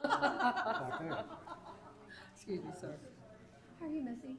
Back there. Excuse me, sir. How are you, Missy?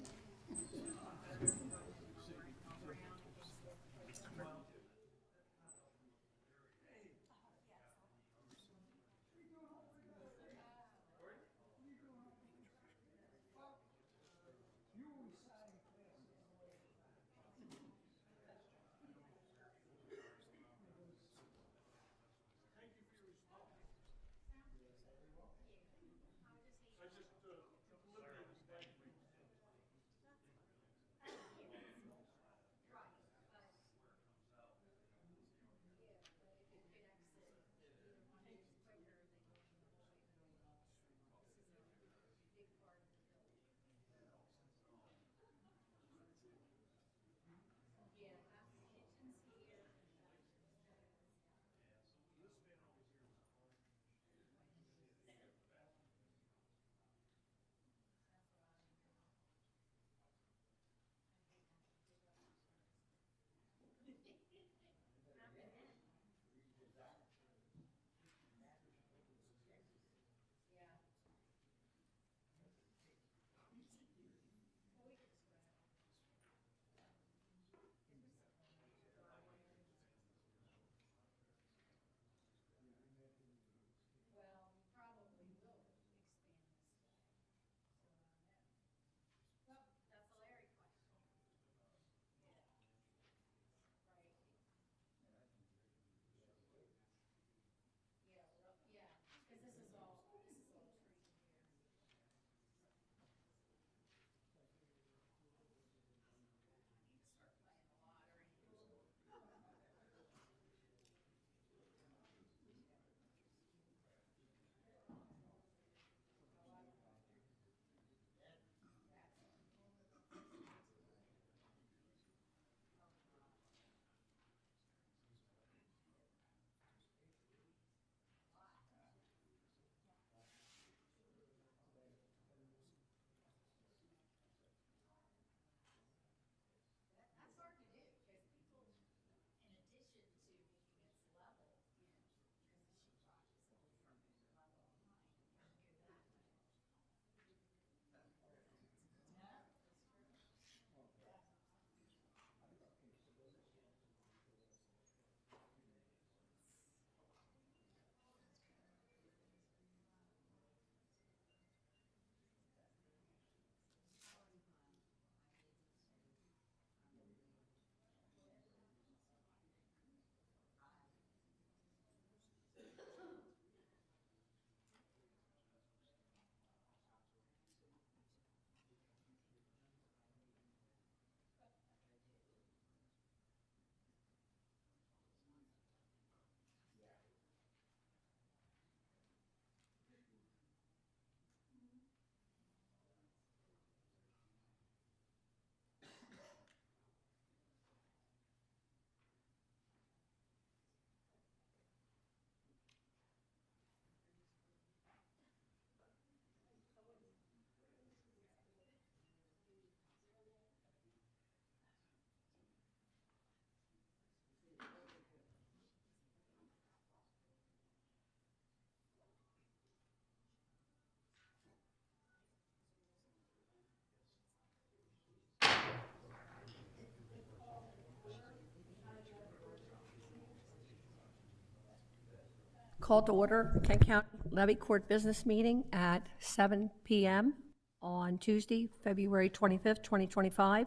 Call to order Kent County Levy Court Business Meeting at 7 p.m. on Tuesday, February 25th, 2025,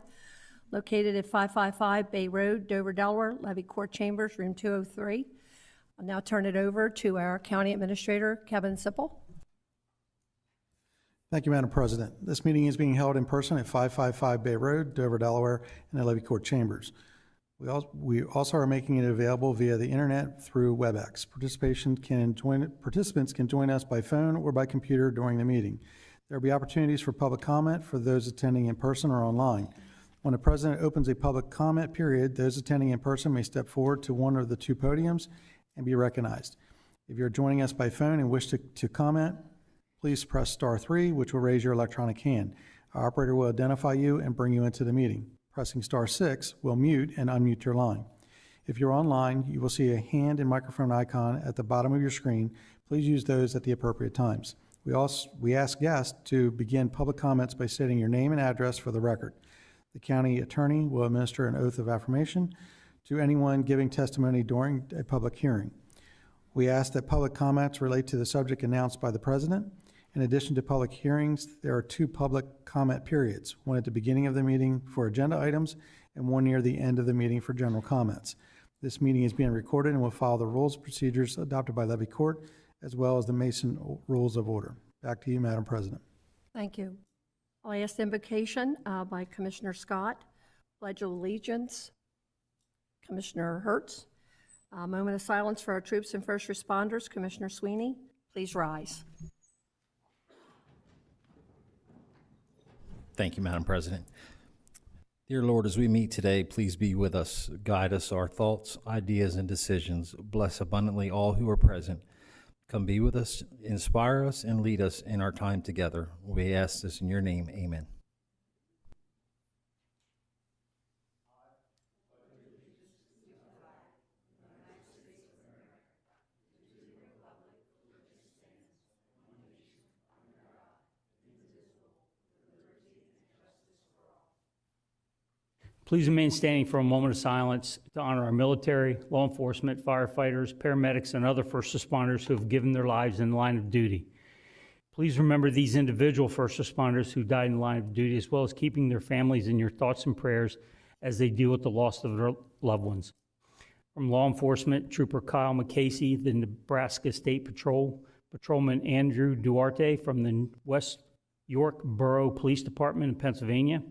located at 555 Bay Road, Dover, Delaware, Levy Court Chambers, room 203. I'll now turn it over to our County Administrator, Kevin Sipple. Thank you, Madam President. This meeting is being held in person at 555 Bay Road, Dover, Delaware, in the Levy Court Chambers. We also are making it available via the internet through WebEx. Participants can join us by phone or by computer during the meeting. There will be opportunities for public comment for those attending in person or online. When the President opens a public comment period, those attending in person may step forward to one of the two podiums and be recognized. If you're joining us by phone and wish to comment, please press *3, which will raise your electronic hand. Our operator will identify you and bring you into the meeting. Pressing *6 will mute and unmute your line. If you're online, you will see a hand and microphone icon at the bottom of your screen. Please use those at the appropriate times. We ask guests to begin public comments by stating your name and address for the record. The county attorney will administer an oath of affirmation to anyone giving testimony during a public hearing. We ask that public comments relate to the subject announced by the president. In addition to public hearings, there are 2 public comment periods, one at the beginning of the meeting for agenda items and one near the end of the meeting for general comments. This meeting is being recorded and will follow the rules and procedures adopted by Levy Court, as well as the Mason Rules of Order. Back to you, Madam President. Thank you. I'll ask the invocation by Commissioner Scott. Pledge of Allegiance, Commissioner Hertz. A moment of silence for our troops and first responders. Commissioner Sweeney, please rise. Thank you, Madam President. Dear Lord, as we meet today, please be with us. Guide us, our thoughts, ideas, and decisions. Bless abundantly all who are present. Come be with us, inspire us, and lead us in our time together. We ask this in your name. Amen. Please remain standing for a moment of silence to honor our military, law enforcement, firefighters, paramedics, and other first responders who have given their lives in the line of duty. Please remember these individual first responders who died in the line of duty, as well as keeping their families in your thoughts and prayers as they deal with the loss of their loved ones. From law enforcement, Trooper Kyle McCasey, the Nebraska State Patrol, Patrolman Andrew Duarte from the West York Borough Police Department in Pennsylvania,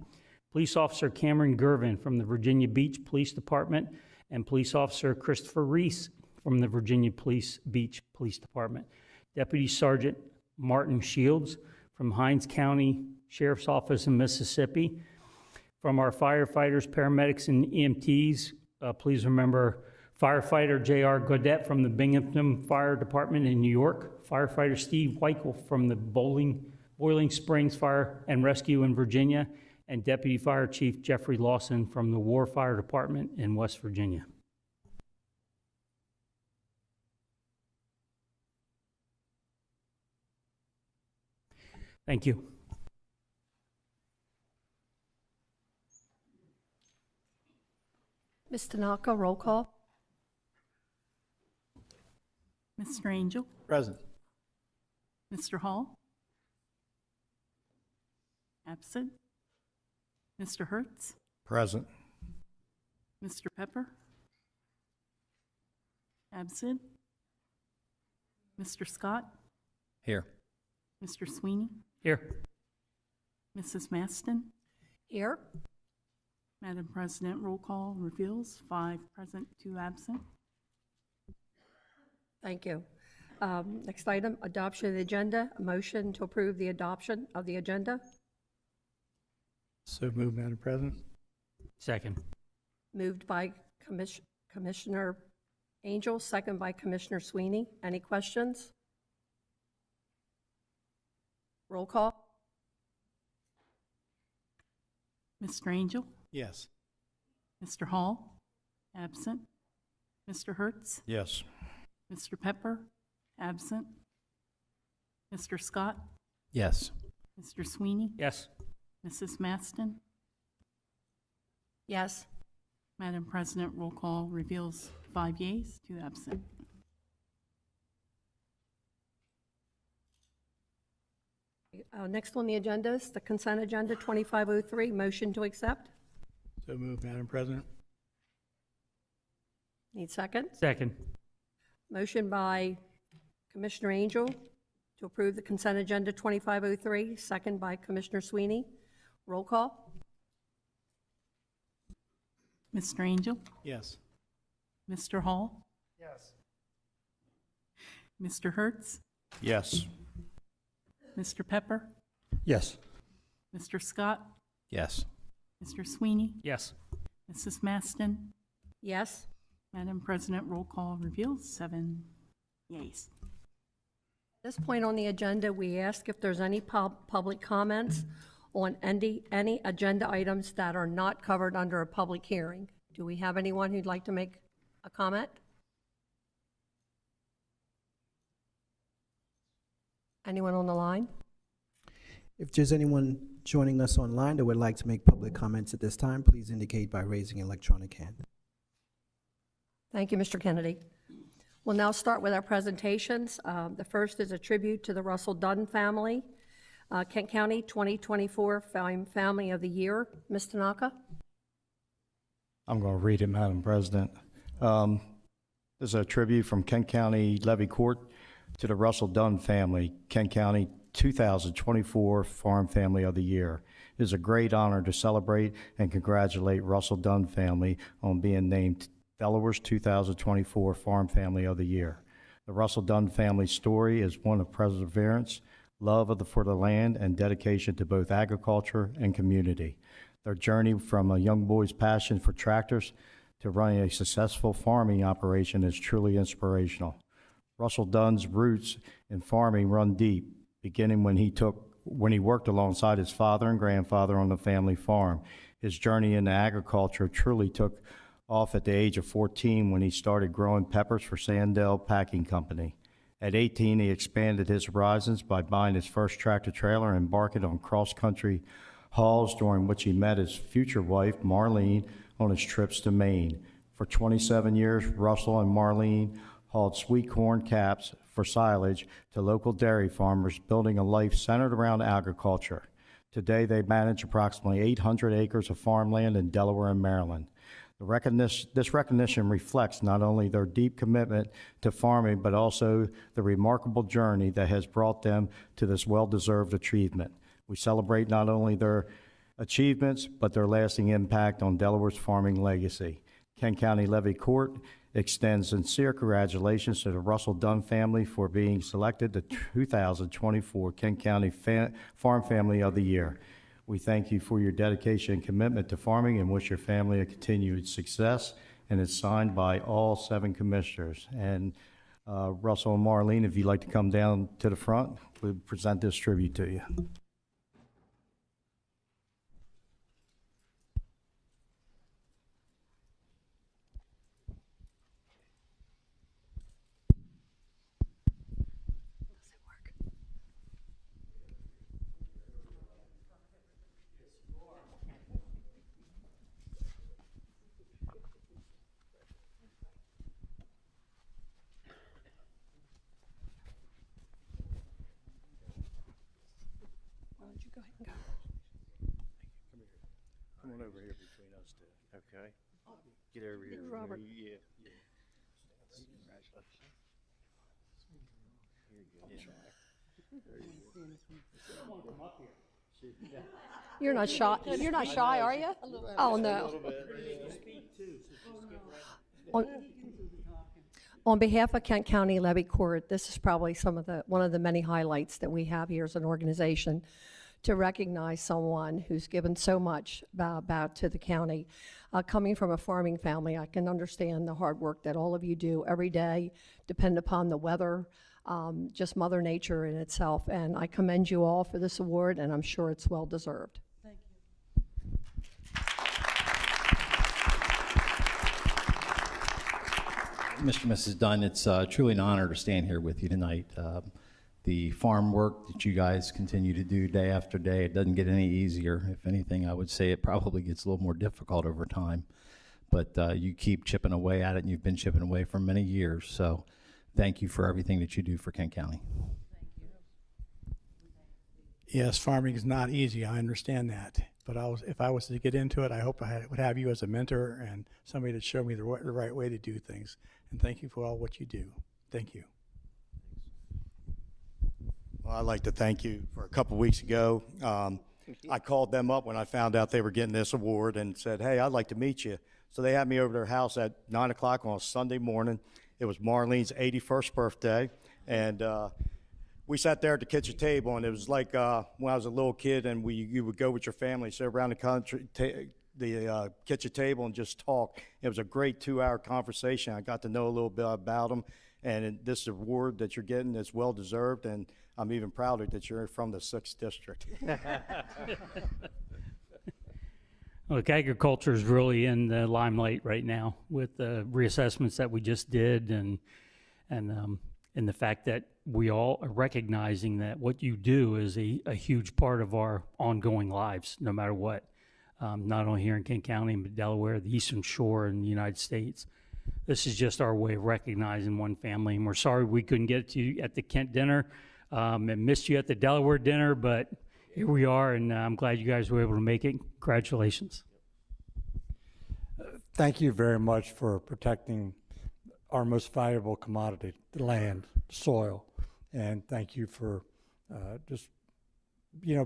Police Officer Cameron Gervin from the Virginia Beach Police Department, and Police Officer Christopher Reese from the Virginia Beach Police Department. Deputy Sergeant Martin Shields from Hinds County Sheriff's Office in Mississippi. From our firefighters, paramedics, and EMTs, please remember firefighter J.R. Godet from the Binghamton Fire Department in New York, firefighter Steve Weichel from the Boiling Springs Fire and Rescue in Virginia, and Deputy Fire Chief Jeffrey Lawson from the War Fire Department in West Virginia. Thank you. Ms. Tanaka, roll call. Mr. Angel, Present. Mr. Hall, absent. Mr. Hertz, Present. Mr. Pepper, absent. Mr. Scott, Here. Mr. Sweeney, Here. Mrs. Maston. Here. Madam President, roll call reveals 5 present, 2 absent. Thank you. Next item, adoption of the agenda. A motion to approve the adoption of the agenda. So moved, Madam President. Second. Moved by Commissioner Angel, second by Commissioner Sweeney. Any questions? Roll call. Mr. Angel, Yes. Mr. Hall, absent. Mr. Hertz, Yes. Mr. Pepper, absent. Mr. Scott, Yes. Mr. Sweeney, Yes. Mrs. Maston. Yes. Madam President, roll call reveals 5 yeas, 2 absent. Next on the agenda is the consent agenda 2503. Motion to accept. So moved, Madam President. Need second? Second. Motion by Commissioner Angel to approve the consent agenda 2503, second by Commissioner Sweeney. Roll call. Mr. Angel, Yes. Mr. Hall, Yes. Mr. Hertz, Yes. Mr. Pepper, Yes. Mr. Scott, Yes. Mr. Sweeney, Yes. Mrs. Maston. Yes. Madam President, roll call reveals 7 yeas. At this point on the agenda, we ask if there's any public comments on any agenda items that are not covered under a public hearing. Do we have anyone who'd like to make A comment? Anyone on the line? If there's anyone joining us online that would like to make public comments at this time, please indicate by raising an electronic hand. Thank you, Mr. Kennedy. We'll now start with our presentations. The first is a tribute to the Russell Dunn family, Kent County 2024 Family of the Year. Ms. Tanaka? I'm going to read it, Madam President. This is a tribute from Kent County Levy Court to the Russell Dunn family, Kent County 2024 Farm Family of the Year. It is a great honor to celebrate and congratulate Russell Dunn family on being named Delaware's 2024 Farm Family of the Year. The Russell Dunn family story is one of perseverance, love for the land, and dedication to both agriculture and community. Their journey from a young boy's passion for tractors to running a successful farming operation is truly inspirational. Russell Dunn's roots in farming run deep, beginning when he worked alongside his father and grandfather on the family farm. His journey into agriculture truly took off at the age of 14 when he started growing peppers for Sandell Packing Company. At 18, he expanded his horizons by buying his first tractor trailer and embarking on cross-country hauls, during which he met his future wife, Marlene, on his trips to Maine. For 27 years, Russell and Marlene hauled sweet corn caps for silage to local dairy farmers, building a life centered around agriculture. Today, they manage approximately 800 acres of farmland in Delaware and Maryland. This recognition reflects not only their deep commitment to farming, but also the remarkable journey that has brought them to this well-deserved achievement. We celebrate not only their achievements, but their lasting impact on Delaware's farming legacy. Kent County Levy Court extends sincere congratulations to the Russell Dunn family for being selected the 2024 Kent County Farm Family of the Year. We thank you for your dedication and commitment to farming and wish your family a continued success. And it's signed by all 7 commissioners. And Russell and Marlene, if you'd like to come down to the front, we'll present this tribute to you. Come on over here between us two. Okay. Get over here. Robert. Yeah. Congratulations. You're not shy. You're not shy, are you? Oh, no. On behalf of Kent County Levy Court, this is probably one of the many highlights that we have here as an organization, to recognize someone who's given so much about to the county. Coming from a farming family, I can understand the hard work that all of you do every day, depend upon the weather, just Mother Nature in itself. And I commend you all for this award, and I'm sure it's well deserved. Thank you. Mr. and Mrs. Dunn, it's truly an honor to stand here with you tonight. The farm work that you guys continue to do day after day, it doesn't get any easier. If anything, I would say it probably gets a little more difficult over time. But you keep chipping away at it, and you've been chipping away for many years. So thank you for everything that you do for Kent County. Yes, farming is not easy. I understand that. But if I was to get into it, I hope I would have you as a mentor and somebody to show me the right way to do things. And thank you for all what you do. Thank you. Well, I'd like to thank you. For a couple weeks ago, I called them up when I found out they were getting this award and said, hey, I'd like to meet you. So they had me over their house at 9 o'clock on a Sunday morning. It was Marlene's 81st birthday. And we sat there at the kitchen table, and it was like when I was a little kid and you would go with your family, sit around the kitchen table and just talk. It was a great 2-hour conversation. I got to know a little bit about them. And this award that you're getting is well-deserved, and I'm even prouder that you're from the 6th District. Look, agriculture is really in the limelight right now with the reassessments that we just did, and the fact that we all are recognizing that what you do is a huge part of our ongoing lives, no matter what. Not only here in Kent County, but Delaware, the Eastern Shore, and the United States. This is just our way of recognizing one family, and we're sorry we couldn't get to you at the Kent dinner, and missed you at the Delaware dinner, but here we are, and I'm glad you guys were able to make it. Congratulations. Thank you very much for protecting our most valuable commodity, the land, the soil, and thank you for just,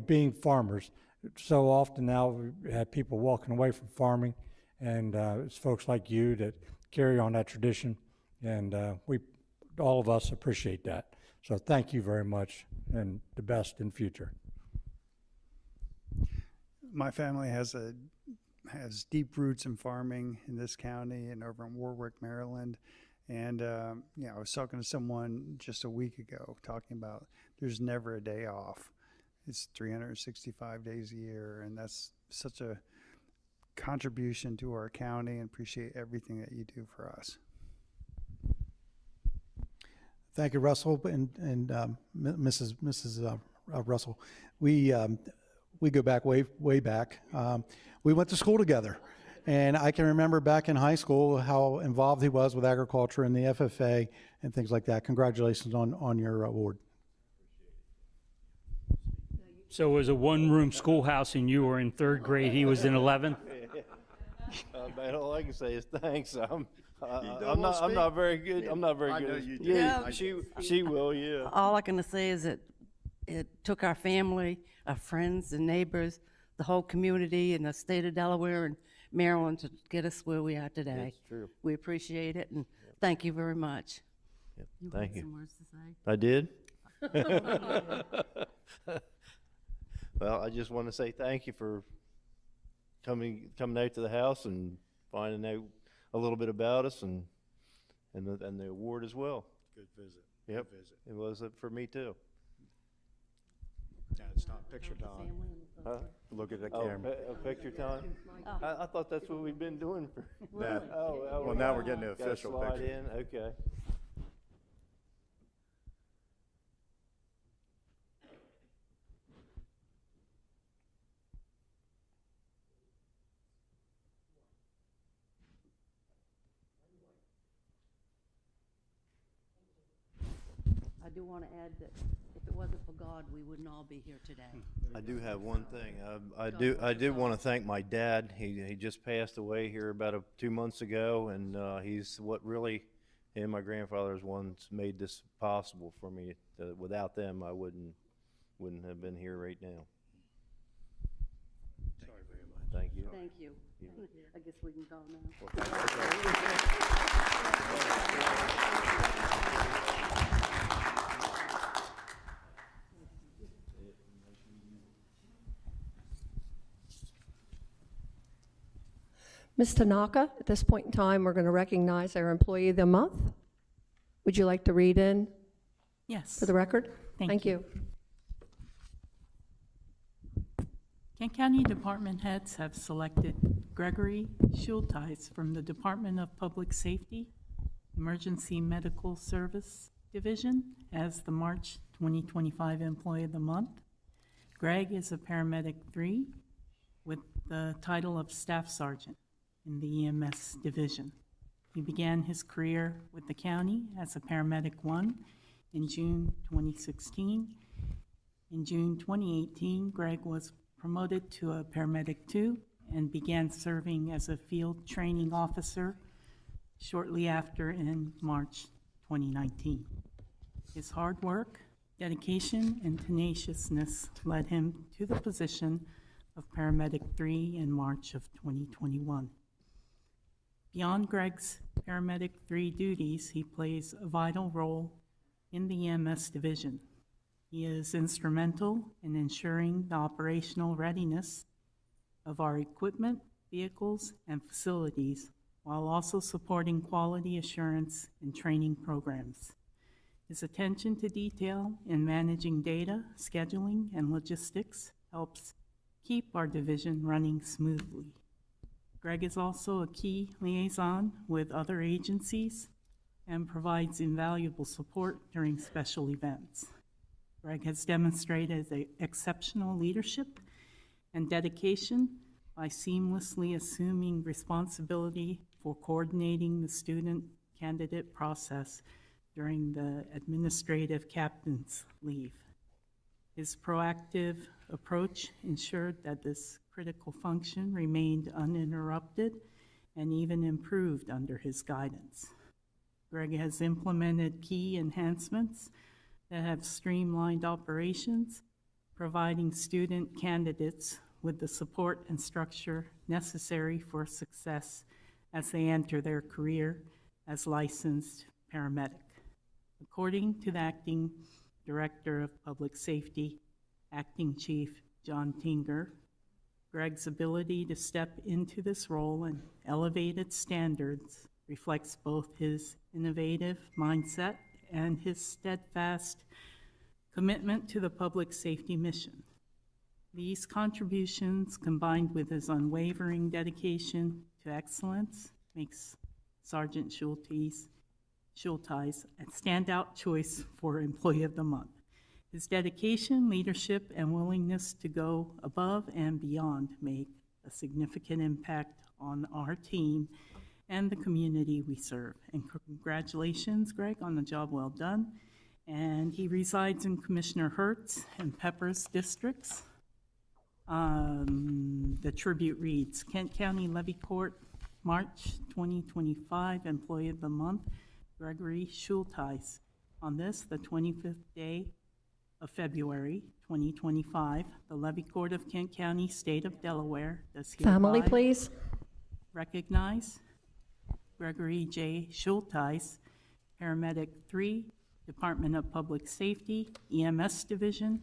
being farmers. So often now we have people walking away from farming, and it's folks like you that carry on that tradition, and all of us appreciate that. So thank you very much, and the best in future. My family has deep roots in farming in this county and over in Warwick, Maryland. And, I was talking to someone just a week ago talking about there's never a day off. It's 365 days a year, and that's such a contribution to our county, and appreciate everything that you do for us. Thank you, Russell, and Mrs. Russell. We go back way back. We went to school together, and I can remember back in high school how involved he was with agriculture and the FFA and things like that. Congratulations on your award. So it was a one-room schoolhouse, and you were in 3rd grade. He was in 11th. Man, all I can say is thanks. I'm not very good. I'm not very good. know you do. Yeah, she will. Yeah. All I can say is that it took our family, our friends and neighbors, the whole community in the state of Delaware and Maryland to get us where we are today. That's true. We appreciate it, and thank you very much. Yep. You Thank had you. some words to say? I did. Well, I just want to say thank you for coming out to the house and finding out a little bit about us and the award as well. Good visit. Yep. Good visit. It was for me too. Yeah, it's not picture time. Huh? Look at the Oh, camera. a picture time? I thought that's what we've been doing for. Yeah. Oh, Well, now we're getting the gotta official slide picture. in, okay. I do want to add that if it wasn't for God, we wouldn't all be here today. I do have one thing. I do want to thank my dad. He just passed away here about 2 months ago, and he's what really, him and my grandfather's ones made this possible for me. Without them, I wouldn't have been here right now. Sorry very much. Thank you. Thank you. I guess we can go now. Ms. Tanaka, at this point in time, we're going to recognize our Employee of the Month. Would you like to read in Yes. for the record? Thank you. Kent County Department heads have selected Gregory Schulteis from the Department of Public Safety, Emergency Medical Service Division as the March 2025 Employee of the Month. Greg is a paramedic 3 with the title of Staff Sergeant in the EMS division. He began his career with the county as a paramedic 1 in June 2016. In June 2018, Greg was promoted to a paramedic 2 and began serving as a field training officer shortly after in March 2019. His hard work, dedication, and tenaciousness led him to the position of paramedic 3 in March of 2021. Beyond Greg's paramedic 3 duties, he plays a vital role in the EMS division. He is instrumental in ensuring the operational readiness of our equipment, vehicles, and facilities, while also supporting quality assurance and training programs. His attention to detail in managing data, scheduling, and logistics helps keep our division running smoothly. Greg is also a key liaison with other agencies and provides invaluable support during special events. Greg has demonstrated exceptional leadership and dedication by seamlessly assuming responsibility for coordinating the student candidate process during the administrative captain's leave. His proactive approach ensured that this critical function remained uninterrupted and even improved under his guidance. Greg has implemented key enhancements that have streamlined operations, providing student candidates with the support and structure necessary for success as they enter their career as licensed paramedic. According to the Acting Director of Public Safety, Acting Chief John Tinger, Greg's ability to step into this role and elevated standards reflects both his innovative mindset and his steadfast commitment to the public safety mission. These contributions, combined with his unwavering dedication to excellence, makes Sergeant Schulteis a standout choice for Employee of the Month. His dedication, leadership, and willingness to go above and beyond make a significant impact on our team and the community we serve. And congratulations, Greg, on the job well done. And he resides in Commissioner Hertz and Pepper's districts. The tribute reads, Kent County Levy Court, March 2025, Employee of the Month, Gregory Schulteis. On this, the 25th day of February 2025, the Levy Court of Kent County, State of Delaware, does hereby Family, please. recognize Gregory J. Schulteis, Paramedic 3, Department of Public Safety, EMS Division,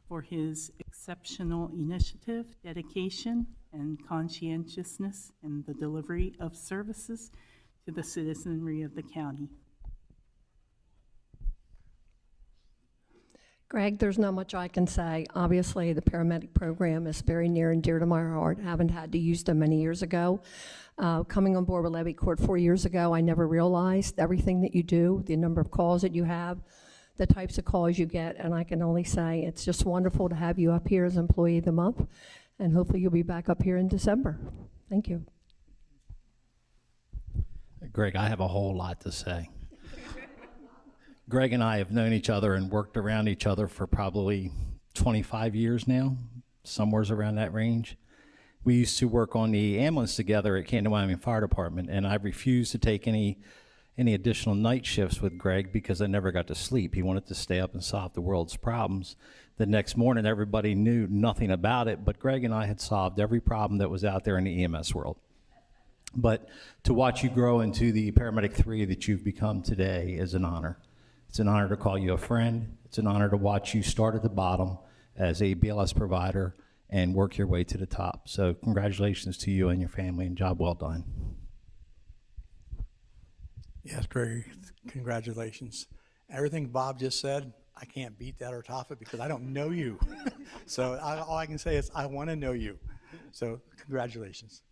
for his exceptional initiative, dedication, and conscientiousness in the delivery of services to the citizenry of the county. Greg, there's not much I can say. Obviously, the paramedic program is very near and dear to my heart. I haven't had to use them many years ago. Coming on board with Levy Court 4 years ago, I never realized everything that you do, the number of calls that you have, the types of calls you get, and I can only say it's just wonderful to have you up here as Employee of the Month, and hopefully you'll be back up here in December. Thank you. Greg, I have a whole lot to say. Greg and I have known each other and worked around each other for probably 25 years now, somewhere around that range. We used to work on the ambulance together at Canton, Wyoming Fire Department, and I refused to take any additional night shifts with Greg because I never got to sleep. He wanted to stay up and solve the world's problems. The next morning, everybody knew nothing about it, but Greg and I had solved every problem that was out there in the EMS world. But to watch you grow into the Paramedic 3 that you've become today is an honor. It's an honor to call you a friend. It's an honor to watch you start at the bottom as a BLS provider and work your way to the top. So congratulations to you and your family, and job well done. Yes, Gregory, congratulations. Everything Bob just said, I can't beat that or top it because I don't know you. So all I can say is I want to know you. So congratulations.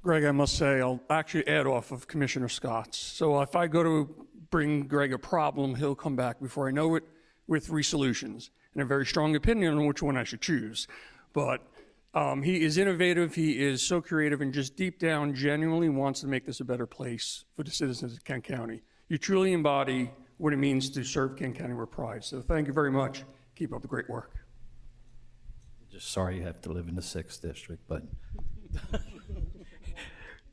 Greg, I must say, I'll actually add off of Commissioner Scott's. So if I go to bring Greg a problem, he'll come back before I know it with 3 solutions and a very strong opinion on which one I should choose. But he is innovative, he is so creative, and just deep down genuinely wants to make this a better place for the citizens of Kent County. You truly embody what it means to serve Kent County with pride. So thank you very much. Keep up the great work. Just sorry you have to live in the 6th district, but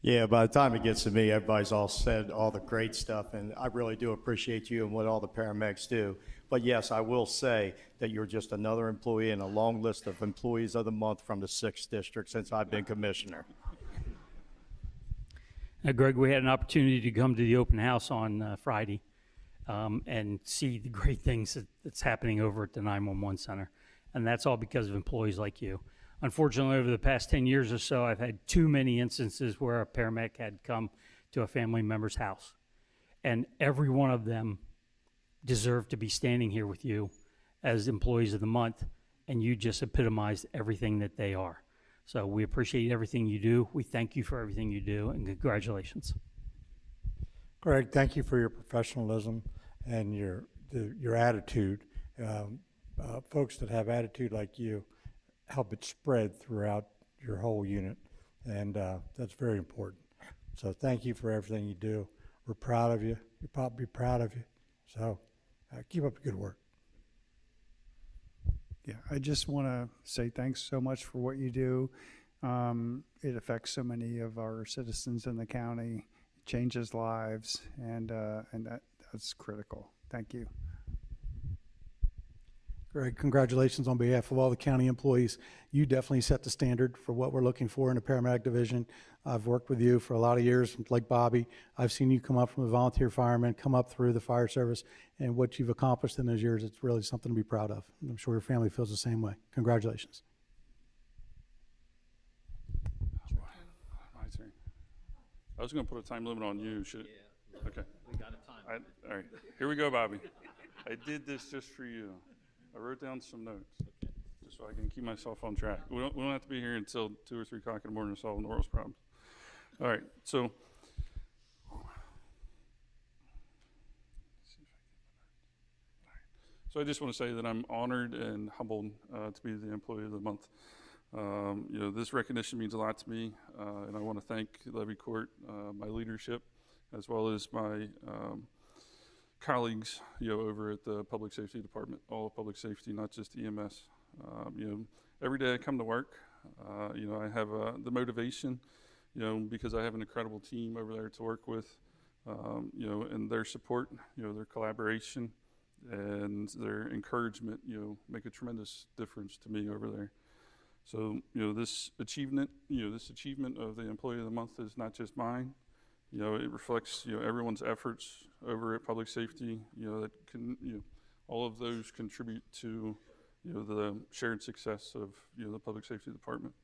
Yeah, by the time it gets to me, everybody's all said all the great stuff, and I really do appreciate you and what all the paramedics do. But yes, I will say that you're just another employee in a long list of employees of the month from the 6th district since I've been commissioner. Now, Greg, we had an opportunity to come to the open house on Friday and see the great things that's happening over at the 911 center, and that's all because of employees like you. Unfortunately, over the past 10 years or so, I've had too many instances where a paramedic had come to a family member's house. And every one of them deserved to be standing here with you as employees of the month, and you just epitomized everything that they are. So we appreciate everything you do. We thank you for everything you do, and congratulations. Greg, thank you for your professionalism and your attitude. Folks that have attitude like you help it spread throughout your whole unit, and that's very important. So thank you for everything you do. We're proud of you. We're probably proud of you. So keep up the good work. Yeah, I just want to say thanks so much for what you do. It affects so many of our citizens in the county, changes lives, and that's critical. Thank you. Greg, congratulations on behalf of all the county employees. You definitely set the standard for what we're looking for in the paramedic division. I've worked with you for a lot of years, like Bobby. I've seen you come up from the volunteer fireman, come up through the fire service, and what you've accomplished in those years, it's really something to be proud of. I'm sure your family feels the same way. Congratulations. My turn. I was going to put a time limit on you. Should Yeah. Okay. We got a time. All right. Here we go, Bobby. I did this just for you. I wrote down some notes just so I can keep myself on track. We don't have to be here until 2 or 3 o'clock in the morning solving the world's problems. All right. So I just want to say that I'm honored and humbled to be the Employee of the Month. This recognition means a lot to me, and I want to thank Levy Court, my leadership, as well as my colleagues, over at the Public Safety Department, all of public safety, not just EMS. Every day I come to work, I have the motivation, because I have an incredible team over there to work with, and their support, their collaboration, and their encouragement, make a tremendous difference to me over there. So, this achievement of the Employee of the Month is not just mine. It reflects, everyone's efforts over at Public Safety, that can, all of those contribute to, the shared success of, the Public Safety Department.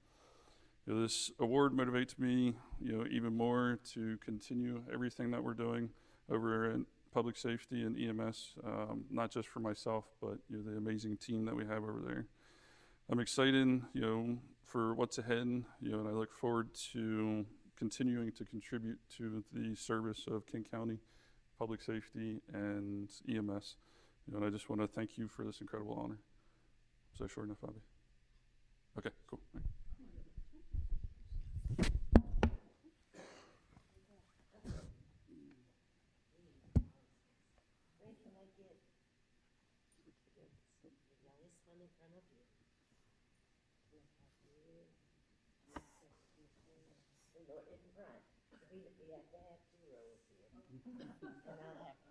This award motivates me, even more to continue everything that we're doing over in Public Safety and EMS, not just for myself, but, the amazing team that we have over there. I'm excited, for what's ahead, and I look forward to continuing to contribute to the service of King County Public Safety and EMS. And I just want to thank you for this incredible honor. Was that short enough, Bobby? Okay, cool. All right.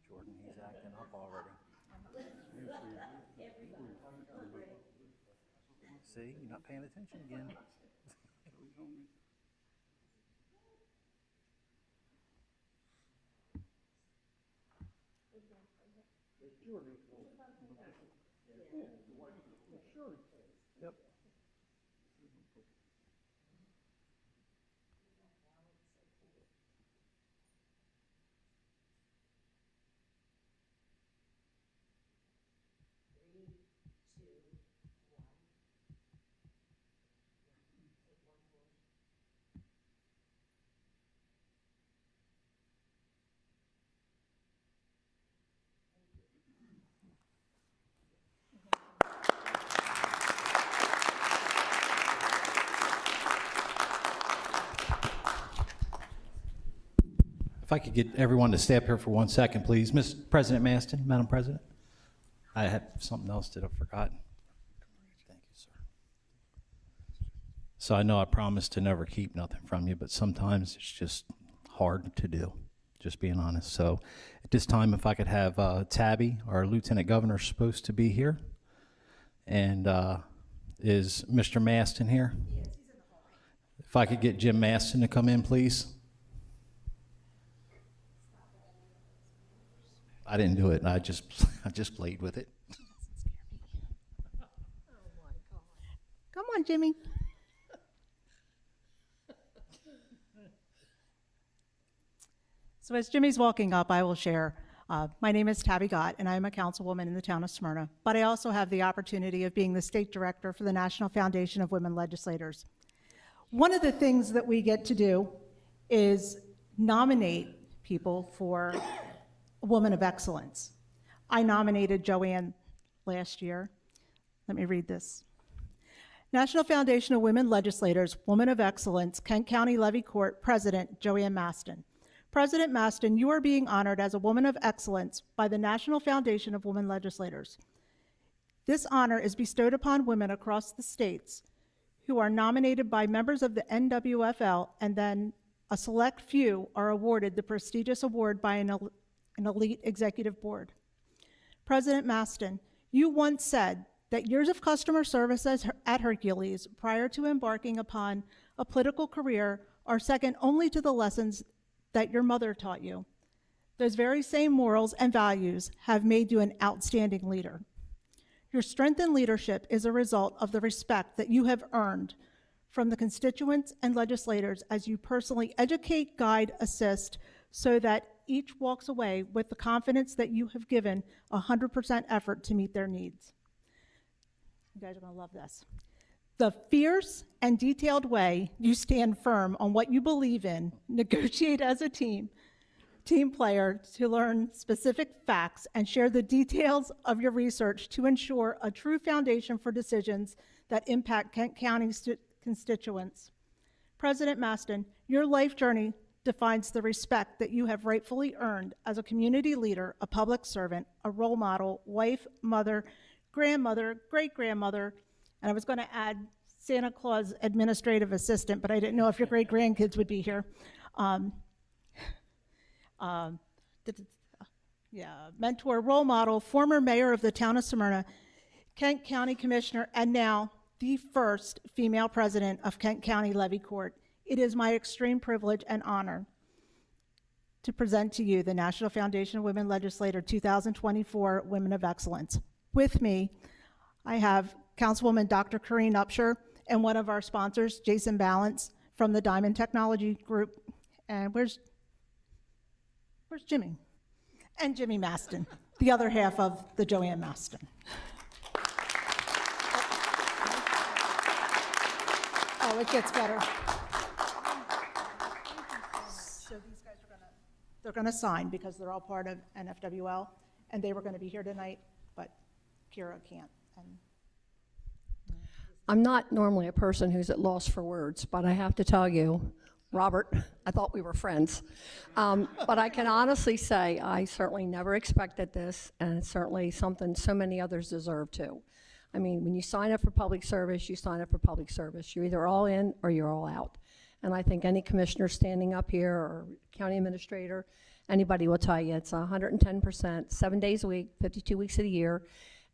Jordan, he's acting up already. See, you're not paying attention again. Yep. If I could get everyone to stay up here for 1 second, please. Mr. President Maston, Madam President. I had something else that I forgot. Thank you, sir. So I know I promised to never keep nothing from you, but sometimes it's just hard to do, just being honest. So at this time, if I could have Tabby, our Lieutenant Governor, supposed to be here. And is Mr. Maston here? Yes, he's in the hallway. If I could get Jim Maston to come in, please. I didn't do it. I just played with it. Oh my God. Come on, Jimmy. So as Jimmy's walking up, I will share. My name is Tabby Gott, and I'm a councilwoman in the town of Smyrna, but I also have the opportunity of being the state director for the National Foundation of Women Legislators. One of the things that we get to do is nominate people for a Woman of Excellence. I nominated Joanne last year. Let me read this. National Foundation of Women Legislators, Woman of Excellence, Kent County Levy Court President Joanne Maston. President Maston, you are being honored as a Woman of Excellence by the National Foundation of Women Legislators. This honor is bestowed upon women across the states who are nominated by members of the NWFL, and then a select few are awarded the prestigious award by an elite executive board. President Maston, you once said that years of customer service at Hercules prior to embarking upon a political career are second only to the lessons that your mother taught you. Those very same morals and values have made you an outstanding leader. Your strength in leadership is a result of the respect that you have earned from the constituents and legislators as you personally educate, guide, assist, so that each walks away with the confidence that you have given 100% effort to meet their needs. You guys are gonna love this. The fierce and detailed way you stand firm on what you believe in, negotiate as a team player to learn specific facts and share the details of your research to ensure a true foundation for decisions that impact Kent County constituents. President Maston, your life journey defines the respect that you have rightfully earned as a community leader, a public servant, a role model, wife, mother, grandmother, great-grandmother, and I was going to add Santa Claus administrative assistant, but I didn't know if your great-grandkids would be here. Mentor, role model, former mayor of the town of Smyrna, Kent County Commissioner, and now the first female president of Kent County Levy Court. It is my extreme privilege and honor to present to you the National Foundation of Women Legislator 2024 Women of Excellence. With me, I have Councilwoman Dr. Corrine Upshur and one of our sponsors, Jason Balance from the Diamond Technology Group. And where's Jimmy? And Jimmy Maston, the other half of the Joanne Maston. Oh, it gets better. So these guys they're gonna sign because they're all part of NFWL, and they were gonna be here tonight, but Kira can't. I'm not normally a person who's at loss for words, but I have to tell you, Robert, I thought we were friends. But I can honestly say I certainly never expected this, and it's certainly something so many others deserve too. I mean, when you sign up for public service, you sign up for public service. You're either all in or you're all out. And I think any commissioner standing up here or county administrator, anybody will tell you it's 110%, 7 days a week, 52 weeks of the year.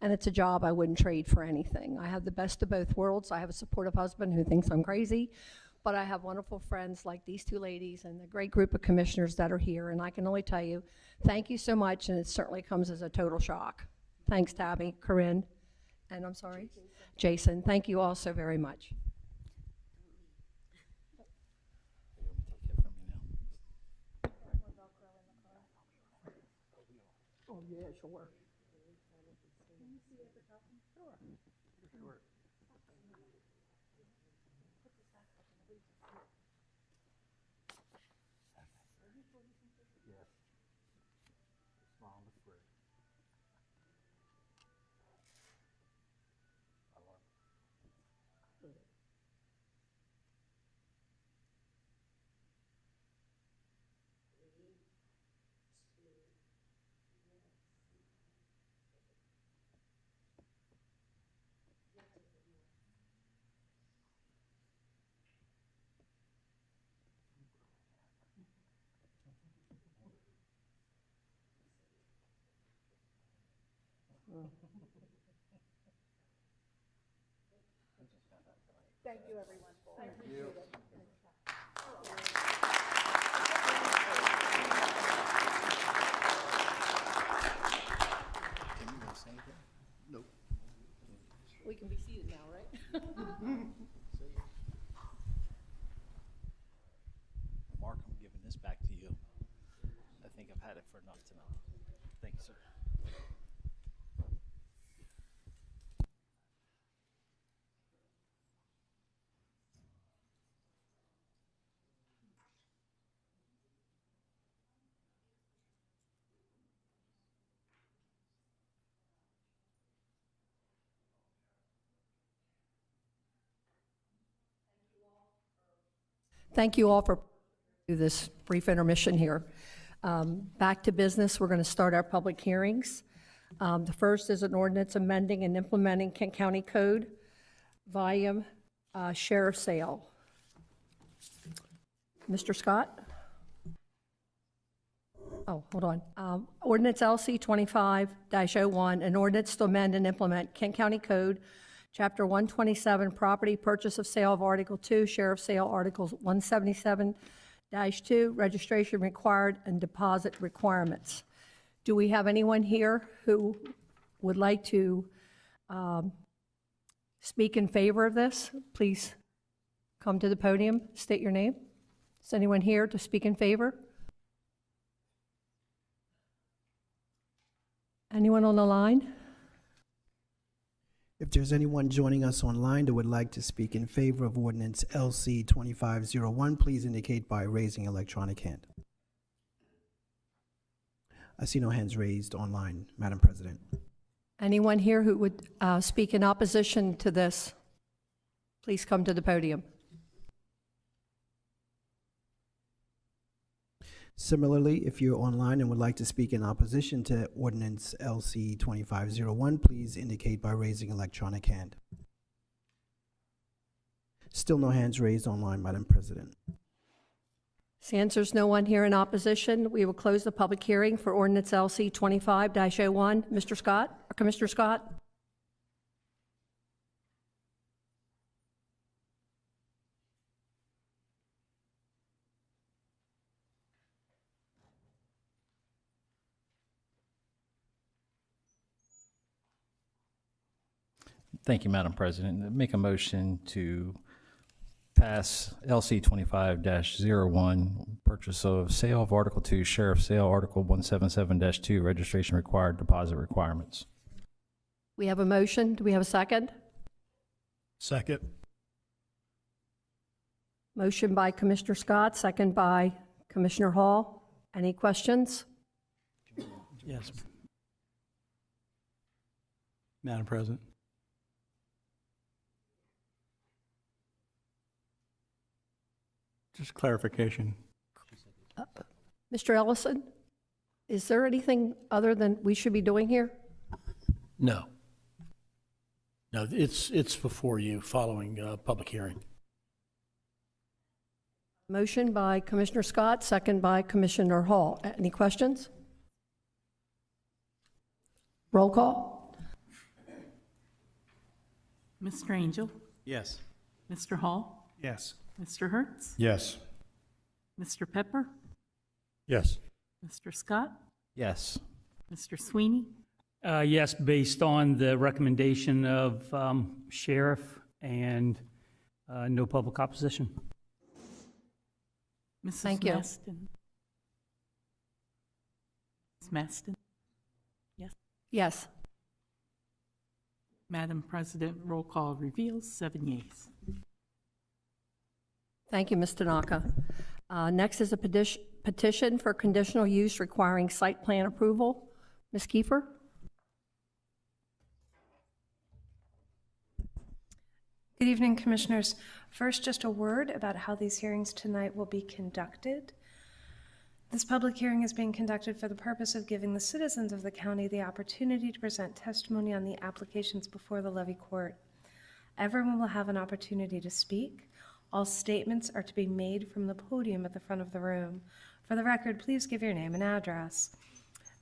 And it's a job I wouldn't trade for anything. I have the best of both worlds. I have a supportive husband who thinks I'm crazy, but I have wonderful friends like these two ladies and the great group of commissioners that are here. And I can only tell you, thank you so much, and it certainly comes as a total shock. Thanks, Tabby, Corinne, and I'm sorry, Jason. Thank you all so very much. Oh, yeah, sure. Thank you, everyone. Thank you. Nope. We can be seated now, right? Mark, I'm giving this back to you. for enough tonight. Thank you, sir. Thank you all for this brief intermission here. Back to business, we're going to start our public hearings. The first is an ordinance amending and implementing Kent County Code, volume share of sale. Mr. Scott? Oh, hold on. Ordinance LC 25-01, an ordinance to amend and implement Kent County Code, Chapter 127, Property, Purchase of Sale of Article 2, Share of Sale, Articles 177-2, Registration Required, and Deposit Requirements. Do we have anyone here who would like to speak in favor of this? Please come to the podium, state your name. Is anyone here to speak in favor? Anyone on the line? If there's anyone joining us online that would like to speak in favor of ordinance LC 2501, please indicate by raising electronic hand. I see no hands raised online, Madam President. Anyone here who would speak in opposition to this? Please come to the podium. Similarly, if you're online and would like to speak in opposition to ordinance LC 2501, please indicate by raising electronic hand. Still no hands raised online, Madam President. Since there's no one here in opposition, we will close the public hearing for ordinance LC 25-01. Mr. Scott, or Commissioner Scott? Thank you, Madam President. Make a motion to pass LC 25-01, purchase of sale of Article 2, share of sale, Article 177-2, registration required, deposit requirements. We have a motion. Do we have a second? Second. Motion by Commissioner Scott, second by Commissioner Hall. Any questions? Yes. Madam President. Just clarification. Mr. Ellison, is there anything other than we should be doing here? No. No, it's before you, following public hearing. Motion by Commissioner Scott, second by Commissioner Hall. Any questions? Roll call. Mr. Angel? Yes. Mr. Hall? Yes. Mr. Hertz? Yes. Mr. Pepper? Yes. Mr. Scott? Yes. Mr. Sweeney? Yes, based on the recommendation of sheriff and no public opposition. Mrs. Thank you. Maston? Ms. Maston? Yes. Yes. Madam President, roll call reveals 7 yeas. Thank you, Ms. Tanaka. Next is a petition for conditional use requiring site plan approval. Ms. Kiefer? Good evening, Commissioners. First, just a word about how these hearings tonight will be conducted. This public hearing is being conducted for the purpose of giving the citizens of the county the opportunity to present testimony on the applications before the levy court. Everyone will have an opportunity to speak. All statements are to be made from the podium at the front of the room. For the record, please give your name and address.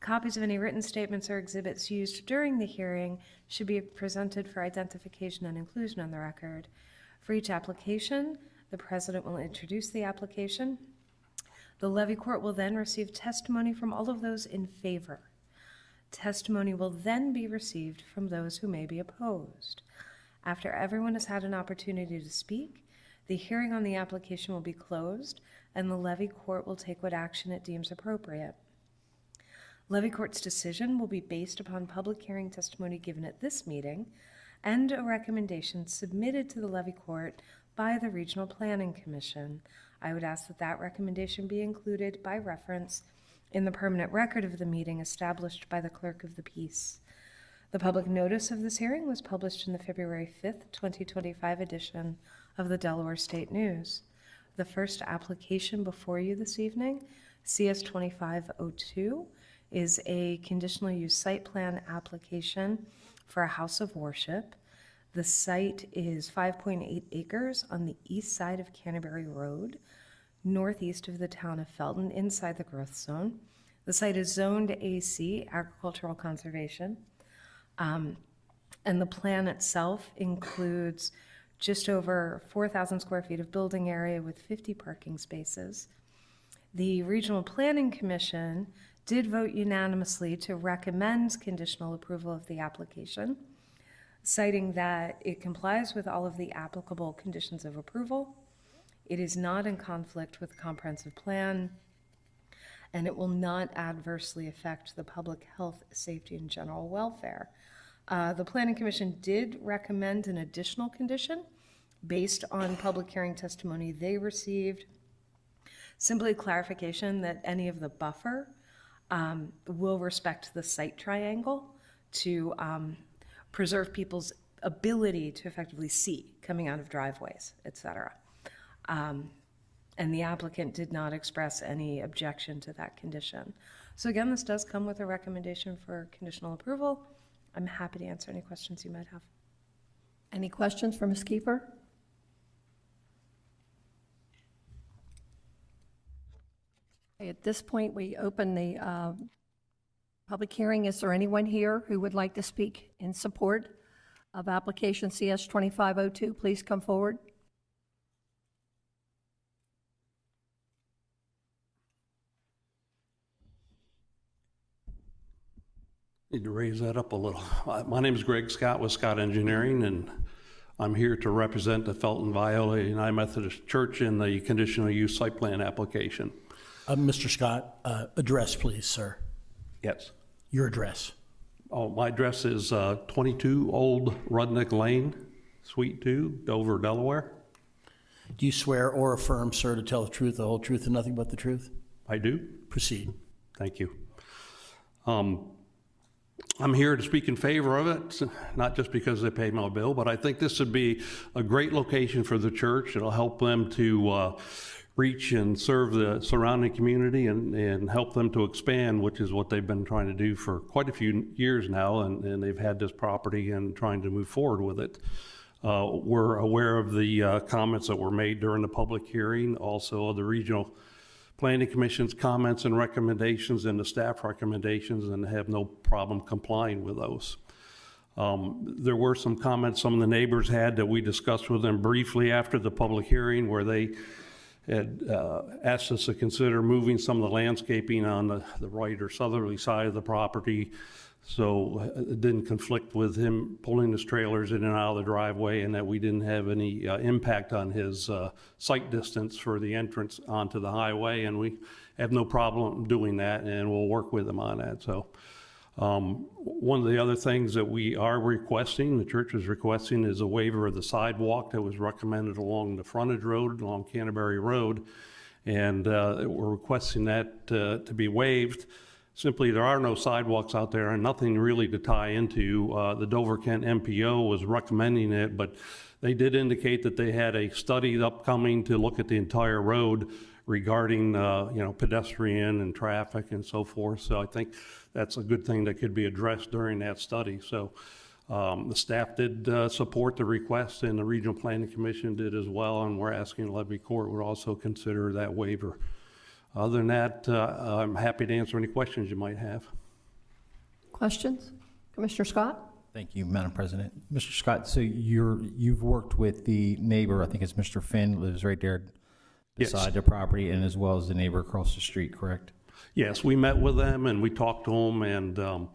Copies of any written statements or exhibits used during the hearing should be presented for identification and inclusion on the record. For each application, the President will introduce the application. The levy court will then receive testimony from all of those in favor. Testimony will then be received from those who may be opposed. After everyone has had an opportunity to speak, the hearing on the application will be closed, and the levy court will take what action it deems appropriate. Levy Court's decision will be based upon public hearing testimony given at this meeting and a recommendation submitted to the Levy Court by the Regional Planning Commission. I would ask that that recommendation be included by reference in the permanent record of the meeting established by the Clerk of the Peace. The public notice of this hearing was published in the February 5th, 2025 edition of the Delaware State News. The first application before you this evening, CS 2502, is a conditional use site plan application for a house of worship. The site is 5.8 acres on the east side of Canterbury Road, northeast of the town of Felton, inside the growth zone. The site is zoned AC, agricultural conservation. And the plan itself includes just over 4,000 square feet of building area with 50 parking spaces. The Regional Planning Commission did vote unanimously to recommend conditional approval of the application, citing that it complies with all of the applicable conditions of approval. It is not in conflict with the comprehensive plan, and it will not adversely affect the public health, safety, and general welfare. The Planning Commission did recommend an additional condition based on public hearing testimony they received. Simply clarification that any of the buffer will respect the site triangle to preserve people's ability to effectively see coming out of driveways, etc. And the applicant did not express any objection to that condition. So again, this does come with a recommendation for conditional approval. I'm happy to answer any questions you might have. Any questions for Ms. Keeper? Okay, at this point, we open the public hearing. Is there anyone here who would like to speak in support of application CS 2502? Please come forward. Need to raise that up a little. My name is Greg Scott with Scott Engineering, and I'm here to represent the Felton Viola United Methodist Church in the conditional use site plan application. Mr. Scott, address, please, sir. Yes. Your address. Oh, my address is 22 Old Rudnick Lane, Suite 2, Dover, Delaware. Do you swear or affirm, sir, to tell the truth, the whole truth, and nothing but the truth? I do. Proceed. Thank you. I'm here to speak in favor of it, not just because they paid my bill, but I think this would be a great location for the church. It'll help them to reach and serve the surrounding community and help them to expand, which is what they've been trying to do for quite a few years now, and they've had this property and trying to move forward with it. We're aware of the comments that were made during the public hearing, also of the Regional Planning Commission's comments and recommendations and the staff recommendations, and have no problem complying with those. There were some comments some of the neighbors had that we discussed with them briefly after the public hearing, where they had asked us to consider moving some of the landscaping on the right or southerly side of the property, so it didn't conflict with him pulling his trailers in and out of the driveway, and that we didn't have any impact on his sight distance for the entrance onto the highway, and we have no problem doing that, and we'll work with him on that. So one of the other things that we are requesting, the church is requesting, is a waiver of the sidewalk that was recommended along the frontage road, along Canterbury Road, and we're requesting that to be waived. Simply, there are no sidewalks out there and nothing really to tie into. The Dover Kent MPO was recommending it, but they did indicate that they had a study upcoming to look at the entire road regarding pedestrian and traffic and so forth. So I think that's a good thing that could be addressed during that study. So the staff did support the request, and the Regional Planning Commission did as well, and we're asking Levy Court would also consider that waiver. Other than that, I'm happy to answer any questions you might have. Questions? Commissioner Scott? Thank you, Madam President. Mr. Scott, so you've worked with the neighbor, I think it's Mr. Finn, lives right there beside the property, and as well as the neighbor across the street, correct? Yes, we met with them and we talked to them, and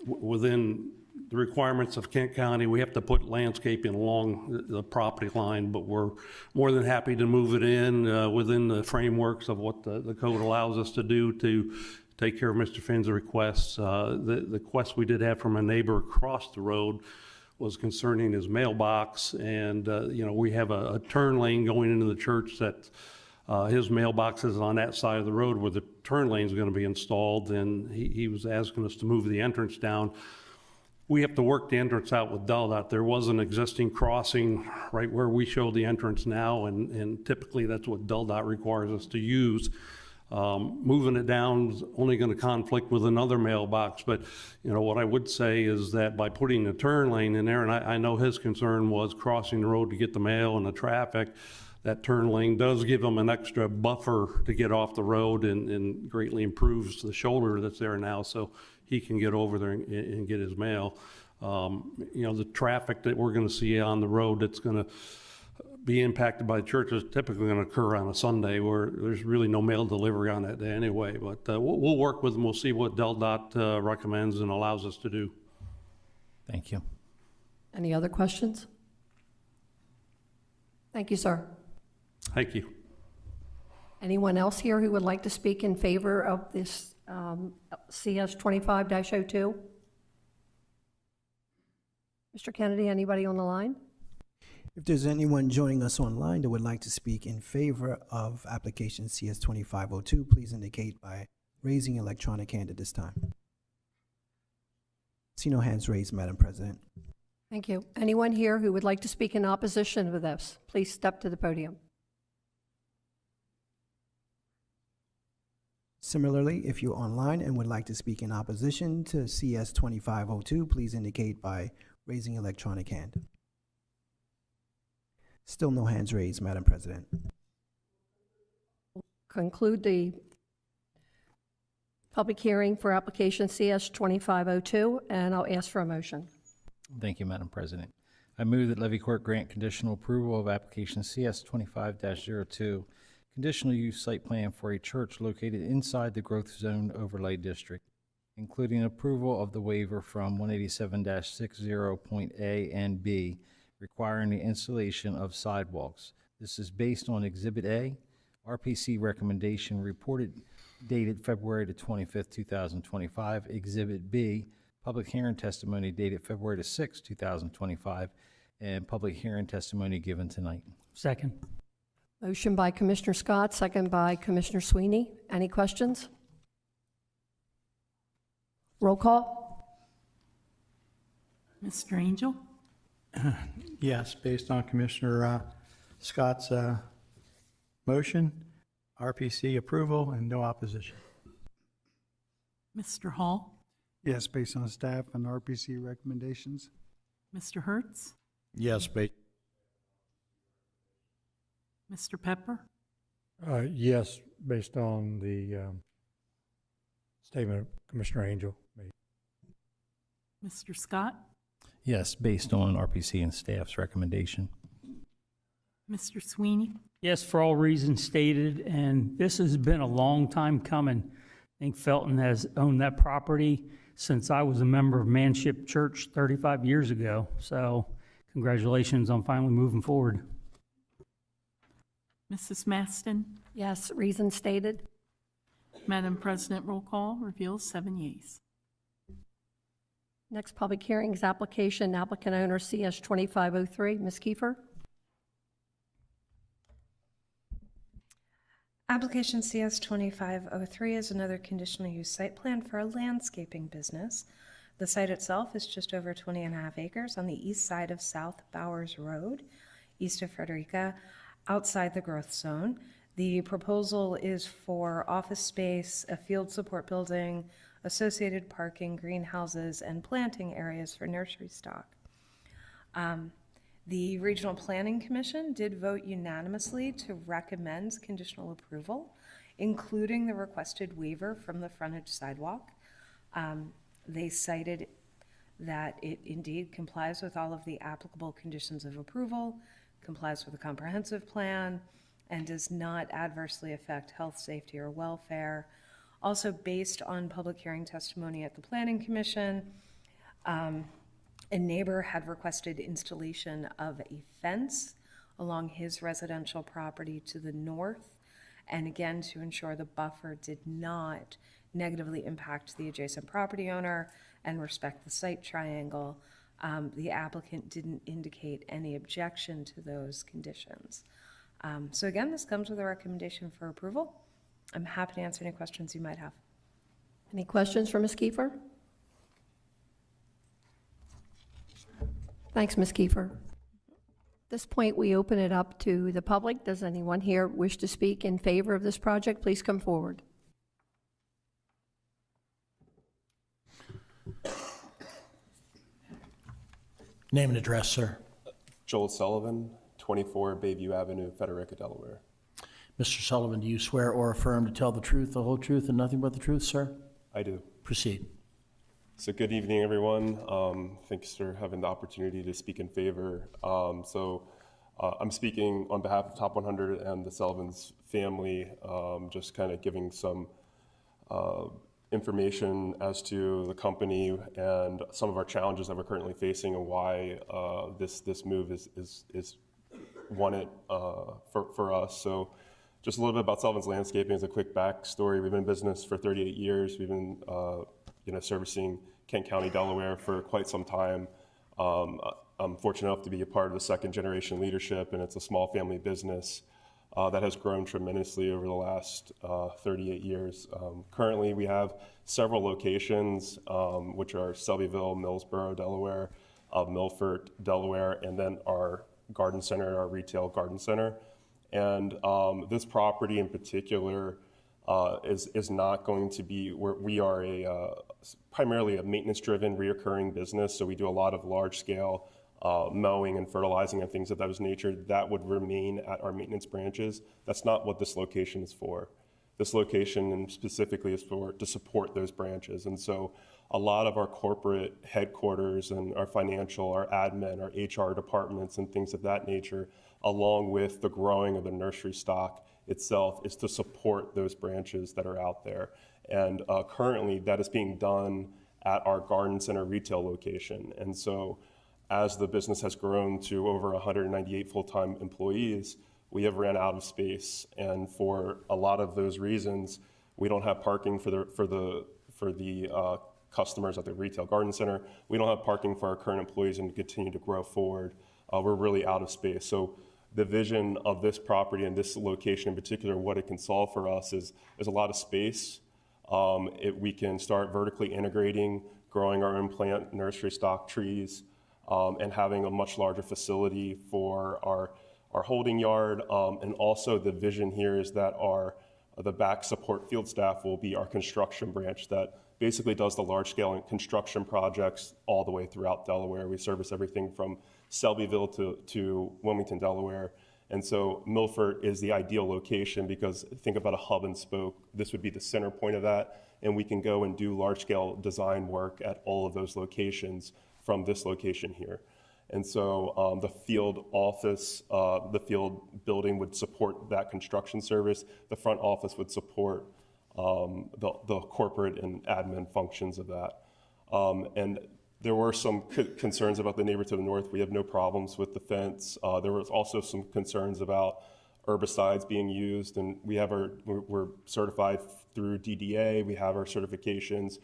within the requirements of Kent County, we have to put landscaping along the property line, but we're more than happy to move it in within the frameworks of what the code allows us to do to take care of Mr. Finn's requests. The request we did have from a neighbor across the road was concerning his mailbox, and we have a turn lane going into the church that his mailbox is on that side of the road where the turn lane is going to be installed, and he was asking us to move the entrance down. We have to work the entrance out with DelDOT. There was an existing crossing right where we show the entrance now, and typically that's what DelDOT requires us to use. Moving it down is only going to conflict with another mailbox, but what I would say is that by putting the turn lane in there, and I know his concern was crossing the road to get the mail and the traffic, that turn lane does give him an extra buffer to get off the road and greatly improves the shoulder that's there now, so he can get over there and get his mail. The traffic that we're going to see on the road that's going to be impacted by the church is typically going to occur on a Sunday where there's really no mail delivery on that day anyway. But we'll work with them. We'll see what DelDOT recommends and allows us to do. Thank you. Any other questions? Thank you, sir. Thank you. Anyone else here who would like to speak in favor of this CS 25-02? Mr. Kennedy, anybody on the line? If there's anyone joining us online that would like to speak in favor of application CS 2502, please indicate by raising your electronic hand at this time. See no hands raised, Madam President. Thank you. Anyone here who would like to speak in opposition to this, please step to the podium. Similarly, if you're online and would like to speak in opposition to CS 2502, please indicate by raising your electronic hand. Still no hands raised, Madam President. Conclude the public hearing for application CS 2502, and I'll ask for a motion. Thank you, Madam President. I move that Levy Court grant conditional approval of application CS 25-02, conditional use site plan for a church located inside the Growth Zone Overlay District, including approval of the waiver from 187-60.A and B, requiring the installation of sidewalks. This is based on Exhibit A, RPC recommendation reported dated February the 25th, 2025. Exhibit B, public hearing testimony dated February the 6th, 2025, and public hearing testimony given tonight. Second. Motion by Commissioner Scott, second by Commissioner Sweeney. Any questions? Roll call. Mr. Angel? Yes, based on Commissioner Scott's motion, RPC approval and no opposition. Mr. Hall? Yes, based on staff and RPC recommendations. Mr. Hertz? Yes, based. Mr. Pepper? Yes, based on the statement of Commissioner Angel. Mr. Scott? Yes, based on RPC and staff's recommendation. Mr. Sweeney? Yes, for all reasons stated, and this has been a long time coming. I think Felton has owned that property since I was a member of Manship Church 35 years ago. So congratulations on finally moving forward. Mrs. Maston? Yes, reason stated. Madam President, roll call reveals 7 yeas. Next public hearing is application, applicant owner CS 2503. Ms. Kiefer? Application CS 2503 is another conditional use site plan for a landscaping business. The site itself is just over 20.5 acres on the east side of South Bowers Road, east of Frederica, outside the growth zone. The proposal is for office space, a field support building, associated parking, greenhouses, and planting areas for nursery stock. The Regional Planning Commission did vote unanimously to recommend conditional approval, including the requested waiver from the frontage sidewalk. They cited that it indeed complies with all of the applicable conditions of approval, complies with the comprehensive plan, and does not adversely affect health, safety, or welfare. Also, based on public hearing testimony at the Planning Commission, a neighbor had requested installation of a fence along his residential property to the north, and again, to ensure the buffer did not negatively impact the adjacent property owner and respect the site triangle, the applicant didn't indicate any objection to those conditions. So again, this comes with a recommendation for approval. I'm happy to answer any questions you might have. Any questions for Ms. Kiefer? Thanks, Ms. Kiefer. At this point, we open it up to the public. Does anyone here wish to speak in favor of this project? Please come forward. Name and address, sir. Joel Sullivan, 24 Bayview Avenue, Frederica, Delaware. Mr. Sullivan, do you swear or affirm to tell the truth, the whole truth, and nothing but the truth, sir? I do. Proceed. So good evening, everyone. Thanks for having the opportunity to speak in favor. I'm speaking on behalf of Top 100 and the Sullivan's family, just kind of giving some information as to the company and some of our challenges that we're currently facing and why this move is wanted for us. So just a little bit about Sullivan's Landscaping as a quick backstory. We've been in business for 38 years. We've been servicing Kent County, Delaware for quite some time. I'm fortunate enough to be a part of the second generation leadership, and it's a small family business that has grown tremendously over the last 38 years. Currently, we have several locations, which are Selbyville, Millsboro, Delaware, Milford, Delaware, and then our garden center, our retail garden center. And this property in particular is not going to be where we are primarily a maintenance-driven, reoccurring business. So we do a lot of large-scale mowing and fertilizing and things of that nature. That would remain at our maintenance branches. That's not what this location is for. This location specifically is to support those branches. And so a lot of our corporate headquarters and our financial, our admin, our HR departments and things of that nature, along with the growing of the nursery stock itself, is to support those branches that are out there. And currently that is being done at our garden center retail location. And so as the business has grown to over 198 full-time employees, we have ran out of space. And for a lot of those reasons, we don't have parking for the customers at the retail garden center. We don't have parking for our current employees and continue to grow forward. We're really out of space. So the vision of this property and this location in particular, what it can solve for us is a lot of space. We can start vertically integrating, growing our own plant nursery stock trees, and having a much larger facility for our holding yard. And also the vision here is that the back support field staff will be our construction branch that basically does the large scale construction projects all the way throughout Delaware. We service everything from Selbyville to Wilmington, Delaware. And so Milford is the ideal location because think about a hub and spoke. This would be the center point of that. And we can go and do large scale design work at all of those locations from this location here. And so the field office, the field building would support that construction service. The front office would support the corporate and admin functions of that. And there were some concerns about the neighbor to the north. We have no problems with the fence. There was also some concerns about herbicides being used, and we're certified through DDA. We have our certifications.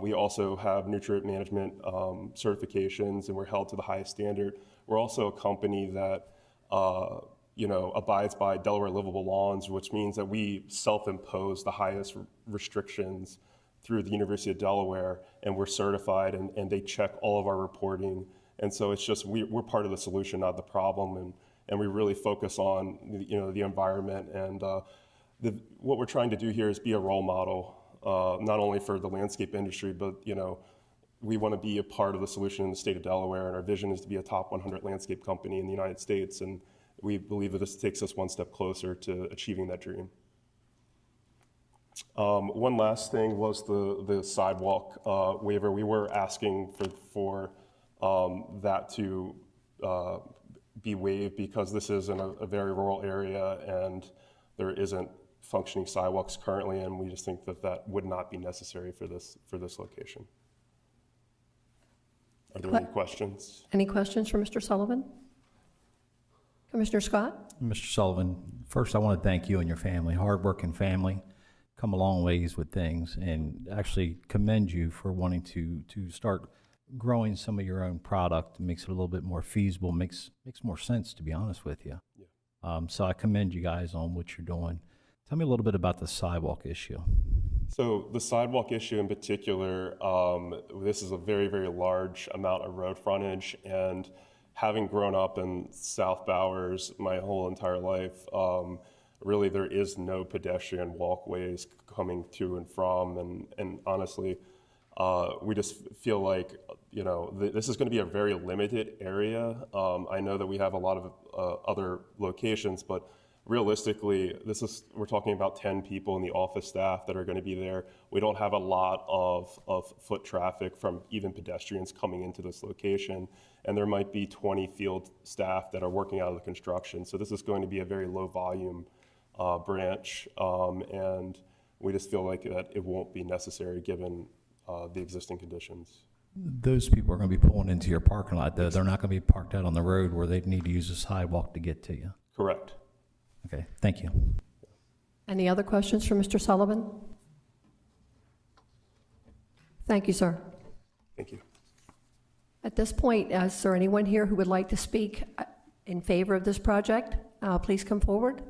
We also have nutrient management certifications, and we're held to the highest standard. We're also a company that abides by Delaware livable lawns, which means that we self-impose the highest restrictions through the University of Delaware, and we're certified, and they check all of our reporting. And so it's just we're part of the solution, not the problem, and we really focus on the environment. And what we're trying to do here is be a role model, not only for the landscape industry, but we want to be a part of the solution in the state of Delaware, and our vision is to be a top 100 landscape company in the United States, and we believe that this takes us one step closer to achieving that dream. One last thing was the sidewalk waiver. We were asking for that to be waived because this is in a very rural area and there isn't functioning sidewalks currently, and we just think that would not be necessary for this location. Are there any questions? Any questions for Mr. Sullivan? Commissioner Scott? Mr. Sullivan, first I want to thank you and your family, hardworking family, come a long ways with things, and actually commend you for wanting to start growing some of your own product. It makes it a little bit more feasible, makes more sense, to be honest with you. Yeah. So I commend you guys on what you're doing. Tell me a little bit about the sidewalk issue. So the sidewalk issue in particular, this is a very, very large amount of road frontage, and having grown up in South Bowers my whole entire life, really there is no pedestrian walkways coming to and from, and honestly, we just feel like, you know, this is going to be a very limited area. I know that we have a lot of other locations, but realistically, we're talking about 10 people in the office staff that are going to be there. We don't have a lot of foot traffic from even pedestrians coming into this location, and there might be 20 field staff that are working out of the construction. So this is going to be a very low volume branch, and we just feel like that it won't be necessary given the existing conditions. Those people are going to be pulling into your parking lot, though. They're not going to be parked out on the road where they need to use a sidewalk to get to you. Correct. Okay, thank you. Any other questions for Mr. Sullivan? Thank you, sir. Thank you. At this point, is there anyone here who would like to speak in favor of this project? Please come forward.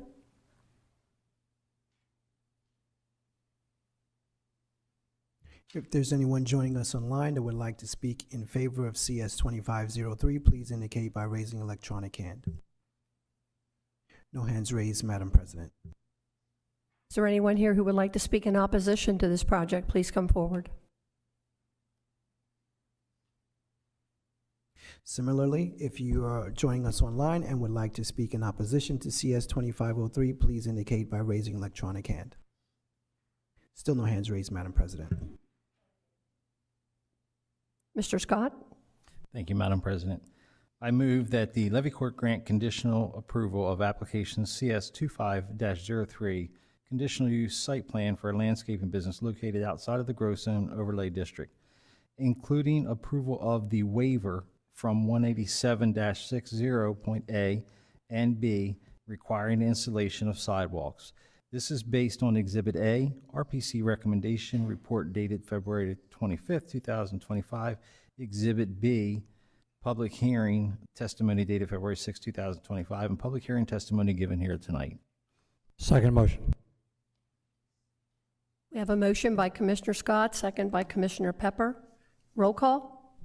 If there's anyone joining us online that would like to speak in favor of CS 2503, please indicate by raising electronic hand. No hands raised, Madam President. Is there anyone here who would like to speak in opposition to this project? Please come forward. Similarly, if you are joining us online and would like to speak in opposition to CS 2503, please indicate by raising electronic hand. Still no hands raised, Madam President. Mr. Scott? Thank you, Madam President. I move that the Levy Court grant conditional approval of application CS 25-03, conditional use site plan for a landscaping business located outside of the Growth Zone Overlay District, including approval of the waiver from 187-60.A and B requiring the installation of sidewalks. This is based on Exhibit A, RPC recommendation report dated February 25th, 2025. Exhibit B, public hearing testimony dated February 6, 2025, and public hearing testimony given here tonight. Second motion. We have a motion by Commissioner Scott, second by Commissioner Pepper. Roll call?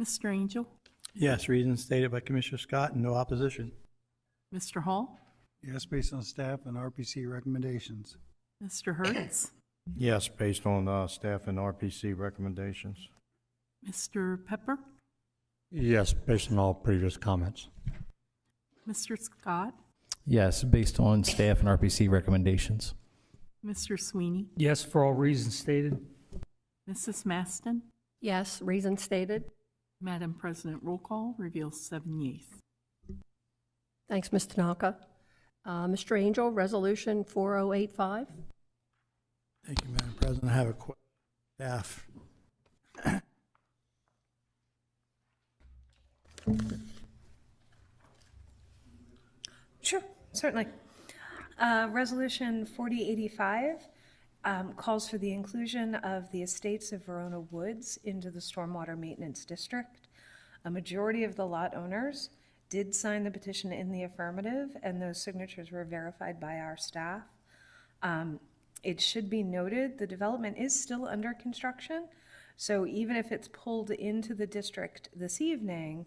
Mr. Angel? Yes, reasons stated by Commissioner Scott and no opposition. Mr. Hall? Yes, based on staff and RPC recommendations. Mr. Hertz? Yes, based on staff and RPC recommendations. Mr. Pepper? Yes, based on all previous comments. Mr. Scott? Yes, based on staff and RPC recommendations. Mr. Sweeney? Yes, for all reasons stated. Mrs. Maston? Yes, reasons stated. Madam President, roll call reveals 7 yeas. Thanks, Ms. Tanaka. Mr. Angel, Resolution 4085. Thank you, Madam President. I have a question. Staff. Sure, certainly. Resolution 4085 calls for the inclusion of the estates of Verona Woods into the Stormwater Maintenance District. A majority of the lot owners did sign the petition in the affirmative, and those signatures were verified by our staff. It should be noted the development is still under construction, so even if it's pulled into the district this evening,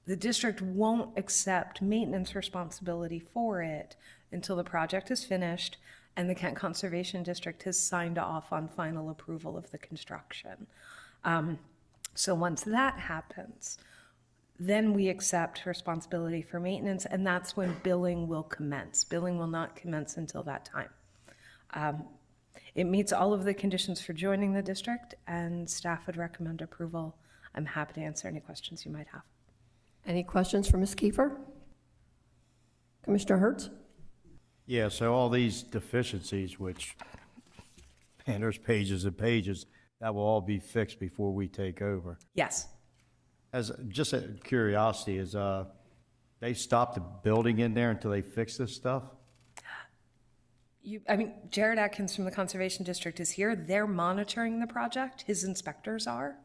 the district won't accept maintenance responsibility for it until the project is finished and the Kent Conservation District has signed off on final approval of the construction. So once that happens, then we accept responsibility for maintenance, and that's when billing will commence. Billing will not commence until that time. It meets all of the conditions for joining the district, and staff would recommend approval. I'm happy to answer any questions you might have. Any questions for Ms. Kiefer? Commissioner Hertz? Yeah, so all these deficiencies, which, and there's pages and pages, that will all be fixed before we take over. Yes. As just a curiosity, is they stopped the building in there until they fix this stuff? Jared Atkins from the Conservation District is here. They're monitoring the project. His inspectors are.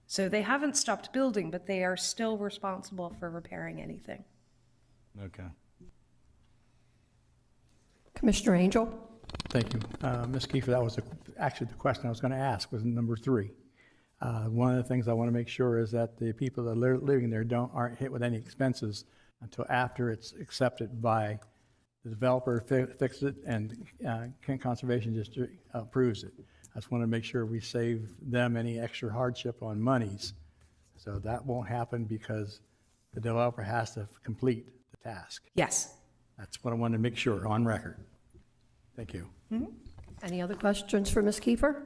So they haven't stopped building, but they are still responsible for repairing anything. Okay. Commissioner Angel? Thank you. Ms. Kiefer, that was actually the question I was going to ask, was number 3. One of the things I want to make sure is that the people that are living there aren't hit with any expenses until after it's accepted by the developer, fixes it, and Kent Conservation District approves it. I just want to make sure we save them any extra hardship on monies. So that won't happen because the developer has to complete the task. Yes. That's what I wanted to make sure on record. Thank you. Any other questions for Ms. Kiefer?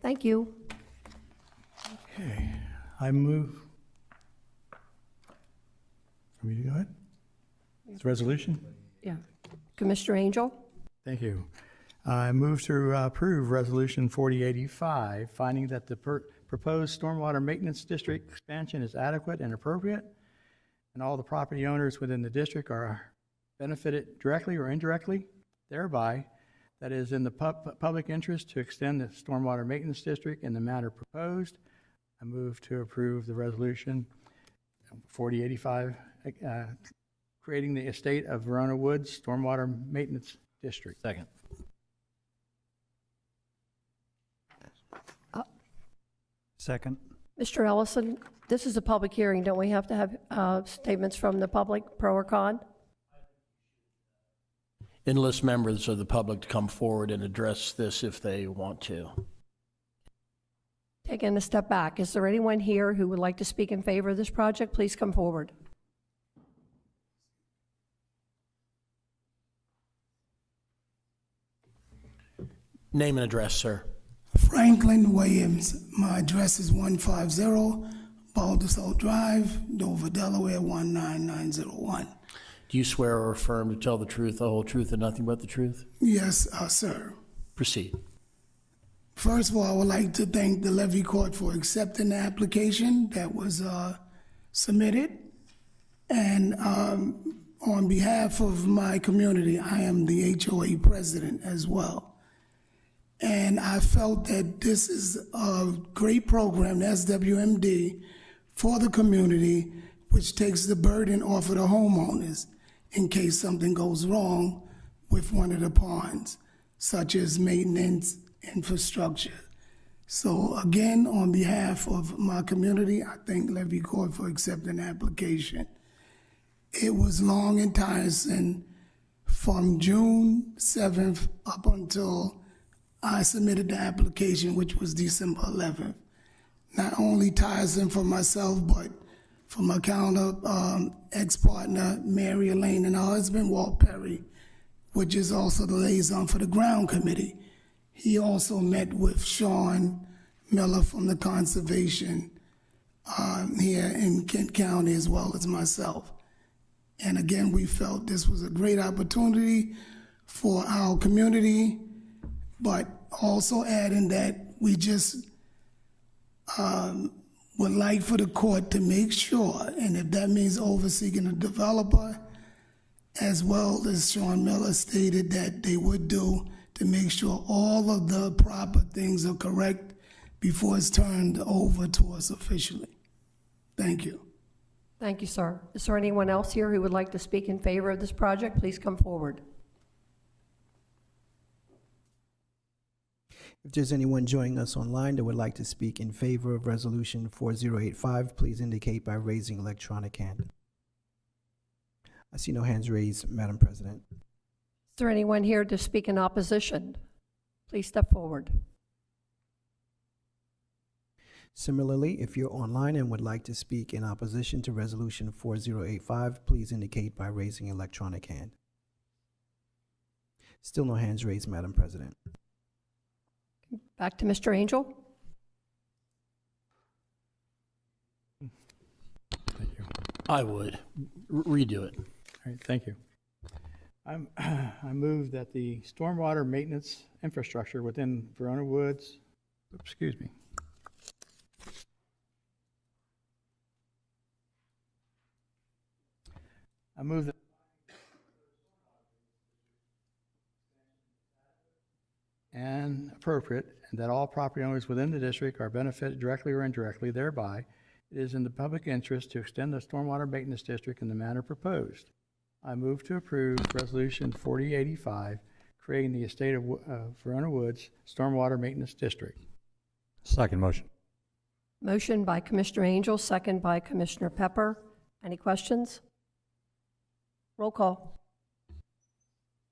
Thank you. Okay, I move. For me to go ahead? It's a resolution? Yeah. Commissioner Angel? Thank you. I move to approve Resolution 4085, finding that the proposed stormwater maintenance district expansion is adequate and appropriate, and all the property owners within the district are benefited directly or indirectly thereby, that is in the public interest to extend the stormwater maintenance district in the manner proposed. I move to approve the resolution 4085, creating the estate of Verona Woods Stormwater Maintenance District. Second. Second. Mr. Ellison, this is a public hearing. Don't we have to have statements from the public, pro or con? Enlist members of the public to come forward and address this if they want to. Taking a step back, is there anyone here who would like to speak in favor of this project? Please come forward. Name and address, sir. Franklin Williams. My address is 150 Baldusall Drive, Dover, Delaware 19901. Do you swear or affirm to tell the truth, the whole truth, and nothing but the truth? Yes, sir. Proceed. First of all, I would like to thank the Levy Court for accepting the application that was submitted. And on behalf of my community, I am the HOA president as well. And I felt that this is a great program, SWMD, for the community, which takes the burden off of the homeowners in case something goes wrong with one of the ponds, such as maintenance, infrastructure. So again, on behalf of my community, I thank Levy Court for accepting the application. It was long and tiresome from June 7th up until I submitted the application, which was December 11th. Not only tiresome for myself, but for my ex-partner, Mary Elaine, and her husband, Walt Perry, which is also the liaison for the ground committee. He also met with Sean Miller from the conservation here in Kent County, as well as myself. And again, we felt this was a great opportunity for our community, but also adding that we just would like for the court to make sure, and if that means overseeing a developer, as well as Sean Miller stated that they would do, to make sure all of the proper things are correct before it's turned over to us officially. Thank you. Thank you, sir. Is there anyone else here who would like to speak in favor of this project? Please come forward. If there's anyone joining us online that would like to speak in favor of Resolution 4085, please indicate by raising electronic hand. I see no hands raised, Madam President. Is there anyone here to speak in opposition? Please step forward. Similarly, if you're online and would like to speak in opposition to Resolution 4085, please indicate by raising electronic hand. Still no hands raised, Madam President. Back to Mr. Angel. Thank you. I would. Redo it. All right, thank you. I move that the stormwater maintenance infrastructure within Verona Woods, excuse me. I move that and appropriate, and that all property owners within the district are benefited directly or indirectly thereby. It is in the public interest to extend the stormwater maintenance district in the manner proposed. I move to approve Resolution 4085, creating the estate of Verona Woods Stormwater Maintenance District. Second motion. Motion by Commissioner Angel, second by Commissioner Pepper. Any questions? Roll call.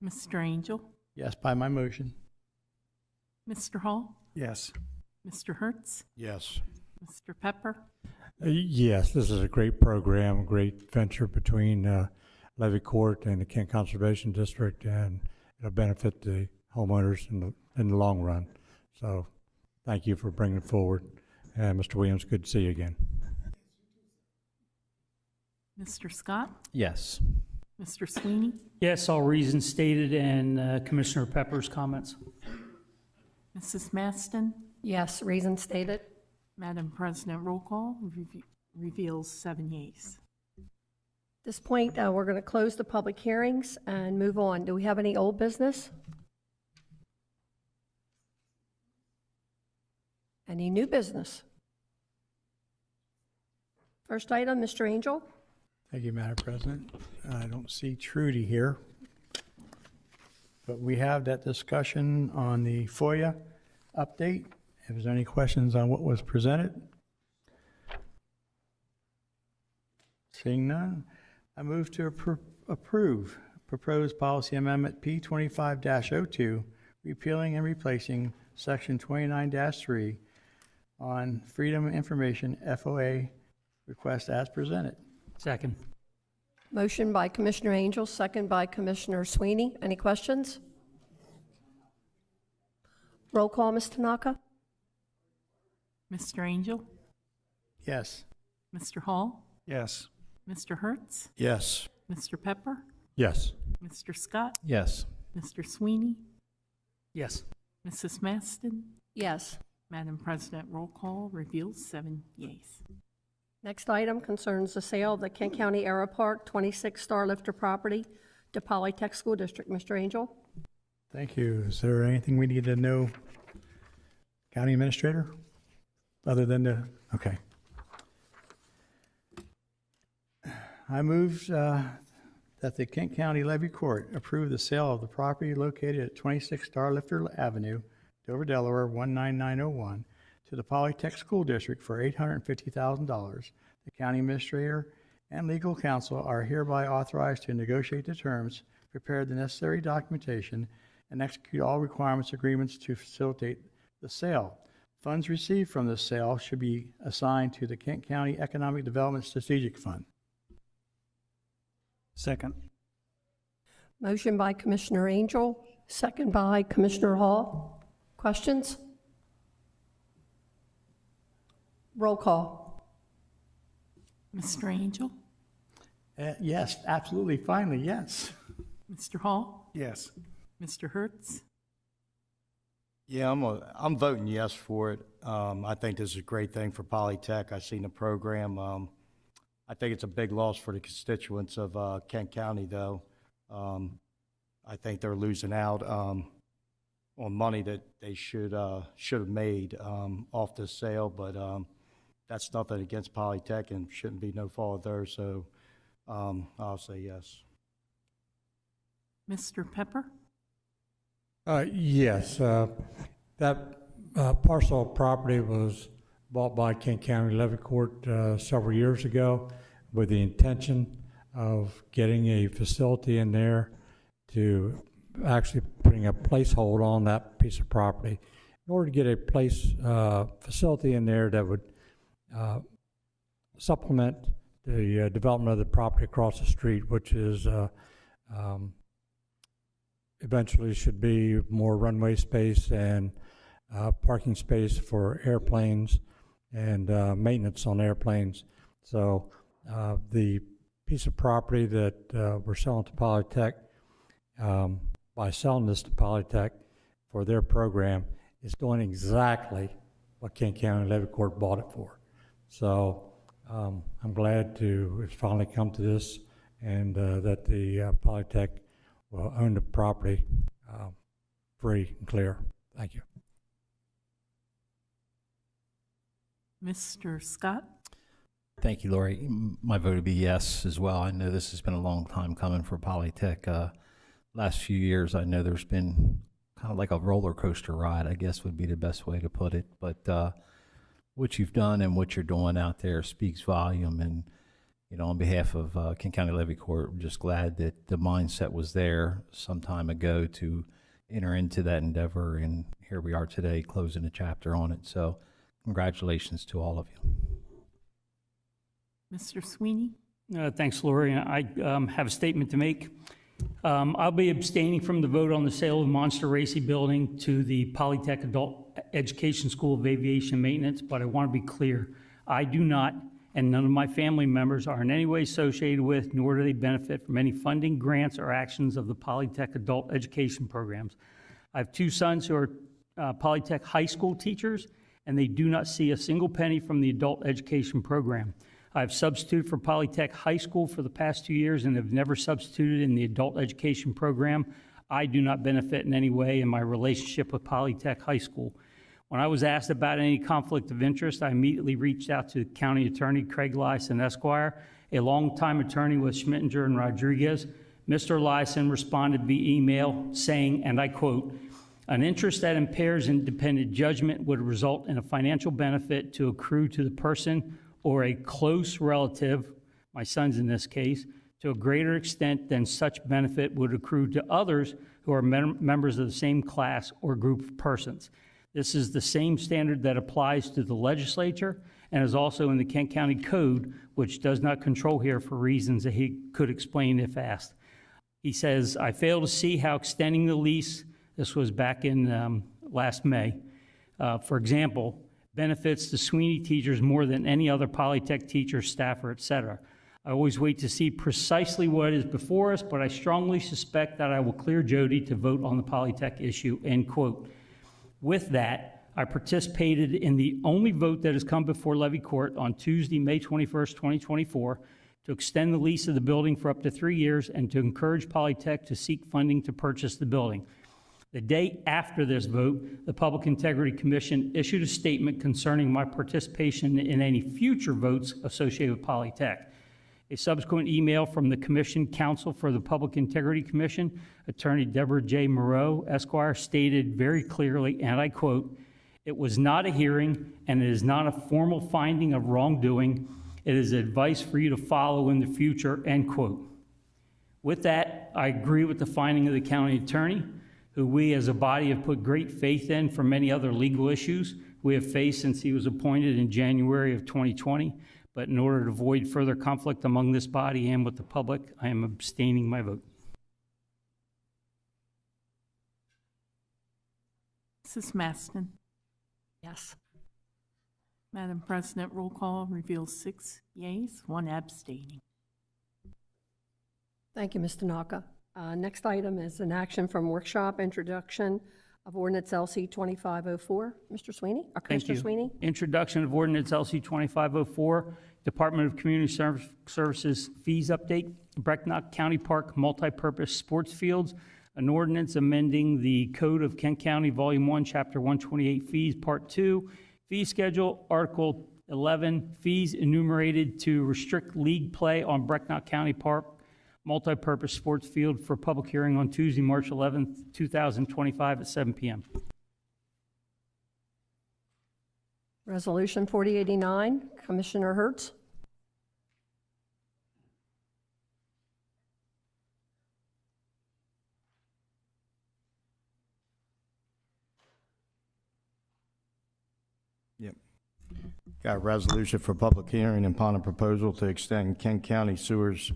Mr. Angel? Yes, by my motion. Mr. Hall? Yes. Mr. Hertz? Yes. Mr. Pepper? Yes, this is a great program, a great venture between Levy Court and the Kent Conservation District, and it'll benefit the homeowners in the long run. So thank you for bringing it forward. And Mr. Williams, good to see you again. Mr. Scott? Yes. Mr. Sweeney? Yes, all reasons stated and Commissioner Pepper's comments. Mrs. Maston? Yes, reason stated. Madam President, roll call reveals 7 yeas. At this point, we're going to close the public hearings and move on. Do we have any old business? Any new business? First item, Mr. Angel. Thank you, Madam President. I don't see Trudy here, but we have that discussion on the FOIA update. If there's any questions on what was presented? Seeing none, I move to approve proposed policy amendment P25-02, repealing and replacing section 29-3 on Freedom of Information FOA request as presented. Second. Motion by Commissioner Angel, second by Commissioner Sweeney. Any questions? Roll call, Ms. Tanaka. Mr. Angel? Yes. Mr. Hall? Yes. Mr. Hertz? Yes. Mr. Pepper? Yes. Mr. Scott? Yes. Mr. Sweeney? Yes. Mrs. Maston? Yes. Madam President, roll call reveals 7 yeas. Next item concerns the sale of the Kent County Aero Park 26 Star Lifter property to Polytech School District. Mr. Angel? Thank you. Is there anything we need to know, County Administrator? Other than okay. I move that the Kent County Levy Court approve the sale of the property located at 26 Star Lifter Avenue, Dover, Delaware, 19901, to the Polytech School District for $850,000. The County Administrator and Legal Counsel are hereby authorized to negotiate the terms, prepare the necessary documentation, and execute all requirements agreements to facilitate the sale. Funds received from this sale should be assigned to the Kent County Economic Development Strategic Fund. Second. Motion by Commissioner Angel, second by Commissioner Hall. Questions? Roll call. Mr. Angel? Yes, absolutely. Finally, yes. Mr. Hall? Yes. Mr. Hertz? Yeah, I'm voting yes for it. I think this is a great thing for Polytech. I've seen the program. I think it's a big loss for the constituents of Kent County, though. I think they're losing out on money that they should have made off this sale, but that's nothing against Polytech and shouldn't be no fault of theirs. So I'll say yes. Mr. Pepper? Yes, that parcel of property was bought by Kent County Levy Court several years ago with the intention of getting a facility in there to actually putting a placeholder on that piece of property in order to get a facility in there that would supplement the development of the property across the street, which is eventually should be more runway space and parking space for airplanes and maintenance on airplanes. So the piece of property that we're selling to Polytech, by selling this to Polytech for their program, is doing exactly what Kent County Levy Court bought it for. So I'm glad to it's finally come to this and that the Polytech will own the property free and clear. Thank you. Mr. Scott? Thank you, Lori. My vote would be yes as well. I know this has been a long time coming for Polytech. Last few years, I know there's been kind of like a roller coaster ride, I guess would be the best way to put it. But what you've done and what you're doing out there speaks volume. And, you know, on behalf of Kent County Levy Court, I'm just glad that the mindset was there some time ago to enter into that endeavor. And here we are today closing a chapter on it. So congratulations to all of you. Mr. Sweeney? Thanks, Lori. I have a statement to make. I'll be abstaining from the vote on the sale of Monster Racing Building to the Polytech Adult Education School of Aviation Maintenance, but I want to be clear. I do not, and none of my family members are in any way associated with, nor do they benefit from any funding, grants, or actions of the Polytech Adult Education programs. I have two sons who are Polytech high school teachers, and they do not see a single penny from the adult education program. I've substituted for Polytech High School for the past 2 years and have never substituted in the adult education program. I do not benefit in any way in my relationship with Polytech High School. When I was asked about any conflict of interest, I immediately reached out to County Attorney Craig Lyson, Esquire, a longtime attorney with Schmittinger and Rodriguez. Mr. Lyson responded via email saying, and I quote, "An interest that impairs independent judgment would result in a financial benefit to accrue to the person or a close relative, my sons in this case, to a greater extent than such benefit would accrue to others who are members of the same class or group of persons. This is the same standard that applies to the legislature and is also in the Kent County Code, which does not control here for reasons that he could explain if asked." He says, "I fail to see how extending the lease," this was back in last May, "for example, benefits the Sweeney teachers more than any other Polytech teacher, staffer, etc. I always wait to see precisely what is before us, but I strongly suspect that I will clear Jody to vote on the Polytech issue," end quote. With that, I participated in the only vote that has come before Levy Court on Tuesday, May 21st, 2024, to extend the lease of the building for up to 3 years and to encourage Polytech to seek funding to purchase the building. The day after this vote, the Public Integrity Commission issued a statement concerning my participation in any future votes associated with Polytech. A subsequent email from the Commission Counsel for the Public Integrity Commission, Attorney Deborah J. Moreau, Esquire, stated very clearly, and I quote, "It was not a hearing and it is not a formal finding of wrongdoing. It is advice for you to follow in the future," end quote. With that, I agree with the finding of the county attorney, who we as a body have put great faith in for many other legal issues we have faced since he was appointed in January of 2020. But in order to avoid further conflict among this body and with the public, I am abstaining my vote. Mrs. Maston? Yes. Madam President, roll call reveals 6 yeas, 1 abstaining. Thank you, Mr. Naka. Next item is an action from workshop, introduction of ordinance LC 2504. Mr. Sweeney, or Thank Commissioner you. Sweeney? Introduction of ordinance LC 2504, Department of Community Services fees update, Brecknock County Park multipurpose sports fields, an ordinance amending the Code of Kent County, Volume 1, Chapter 128 fees, Part 2, fee schedule, Article 11, fees enumerated to restrict league play on Brecknock County Park multipurpose sports field for public hearing on Tuesday, March 11th, 2025 at 7 p.m. Resolution 4089, Commissioner Hertz. Yep. Got a resolution for public hearing upon a proposal to extend Kent County Sewers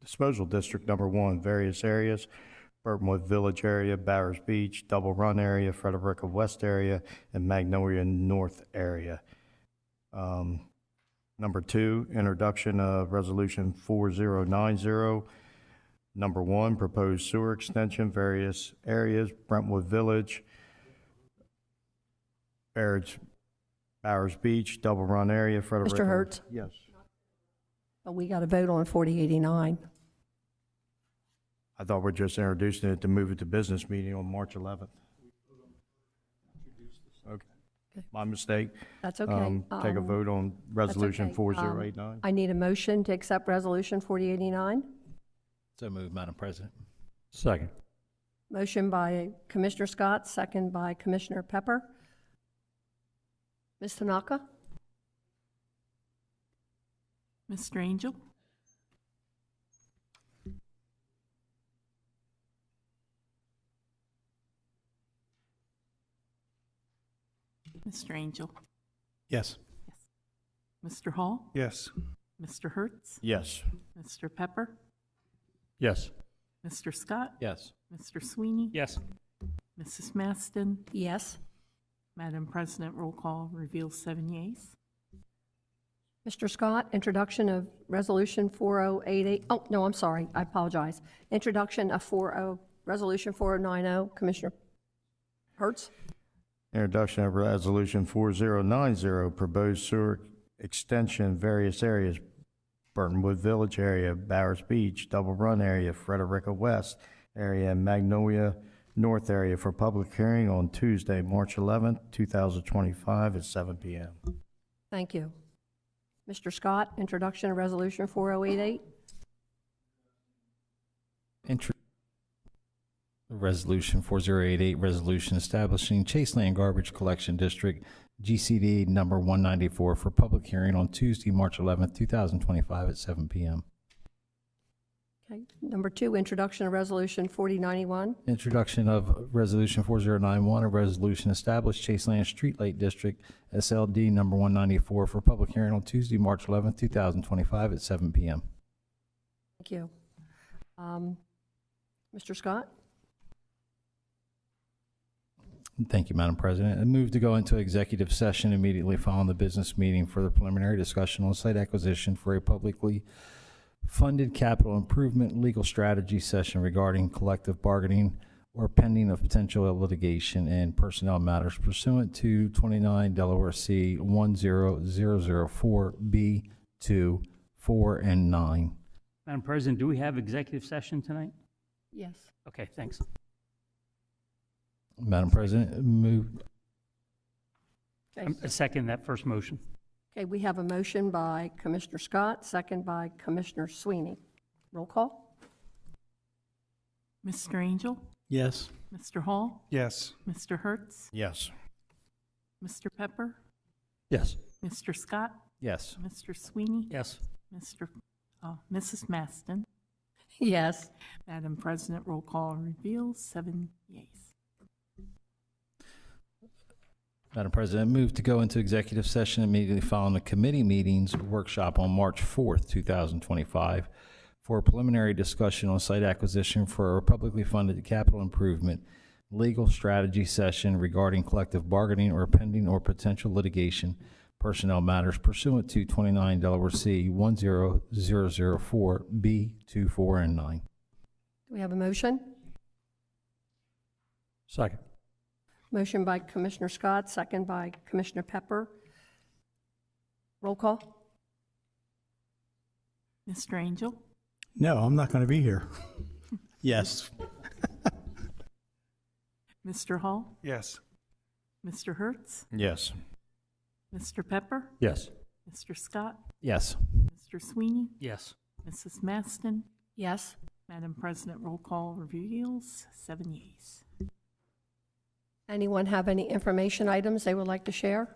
Disposal District Number 1, various areas, Burtonwood Village area, Bowers Beach, Double Run area, Frederica West area, and Magnolia North area. Number 2, introduction of Resolution 4090. Number 1, proposed sewer extension, various areas, Brentwood Village, Bowers Beach, Double Run area, Frederica. Mr. Hertz? Yes. But we got to vote on 4089. I thought we're just introducing it to move it to business meeting on March 11th. Okay, my mistake. That's okay. Take a vote on Resolution okay. 4089. I need a motion to accept Resolution 4089. So moved, Madam President. Second. Motion by Commissioner Scott, second by Commissioner Pepper. Ms. Tanaka? Mr. Angel? Mr. Angel? Yes. Mr. Hall? Yes. Mr. Hertz? Yes. Mr. Pepper? Yes. Mr. Scott? Yes. Mr. Sweeney? Yes. Mrs. Maston? Yes. Madam President, roll call reveals 7 yeas. Mr. Scott, introduction of Resolution 4088. Oh, no, I'm sorry. I apologize. Introduction of Resolution 4090. Commissioner Hertz? Introduction of Resolution 4090, proposed sewer extension, various areas, Burtonwood Village area, Bowers Beach, Double Run area, Frederica West area, and Magnolia North area for public hearing on Tuesday, March 11th, 2025 at 7 p.m. Thank you. Mr. Scott, introduction of Resolution 4088. Resolution 4088, resolution establishing Chaseland Garbage Collection District, GCD number 194, for public hearing on Tuesday, March 11th, 2025 at 7 p.m. Okay. Number 2, introduction of Resolution 4091. Introduction of Resolution 4091, a resolution established Chaseland Streetlight District, SLD number 194, for public hearing on Tuesday, March 11th, 2025 at 7 p.m. Thank you. Mr. Scott? Thank you, Madam President. I move to go into executive session immediately following the business meeting for the preliminary discussion on site acquisition for a publicly funded capital improvement legal strategy session regarding collective bargaining or pending of potential litigation and personnel matters pursuant to 29 Delaware C 10004B2, 4, and 9. Madam President, do we have executive session tonight? Yes. Okay, thanks. Madam President, move. Okay. I second that first motion. Okay, we have a motion by Commissioner Scott, second by Commissioner Sweeney. Roll call? Mr. Angel? Yes. Mr. Hall? Yes. Mr. Hertz? Yes. Mr. Pepper? Yes. Mr. Scott? Yes. Mr. Sweeney? Yes. Mrs. Maston? Yes. Madam President, roll call reveals 7 yeas. Madam President, I move to go into executive session immediately following the committee meetings workshop on March 4th, 2025, for a preliminary discussion on site acquisition for a publicly funded capital improvement legal strategy session regarding collective bargaining or pending or potential litigation personnel matters pursuant to 29 Delaware C 10004B2, 4, and 9. Do we have a motion? Second. Motion by Commissioner Scott, second by Commissioner Pepper. Roll call? Mr. Angel? No, I'm not going to be here. Yes. Mr. Hall? Yes. Mr. Hertz? Yes. Mr. Pepper? Yes. Mr. Scott? Yes. Mr. Sweeney? Yes. Mrs. Maston? Yes. Madam President, roll call reveals 7 yeas. Anyone have any information items they would like to share?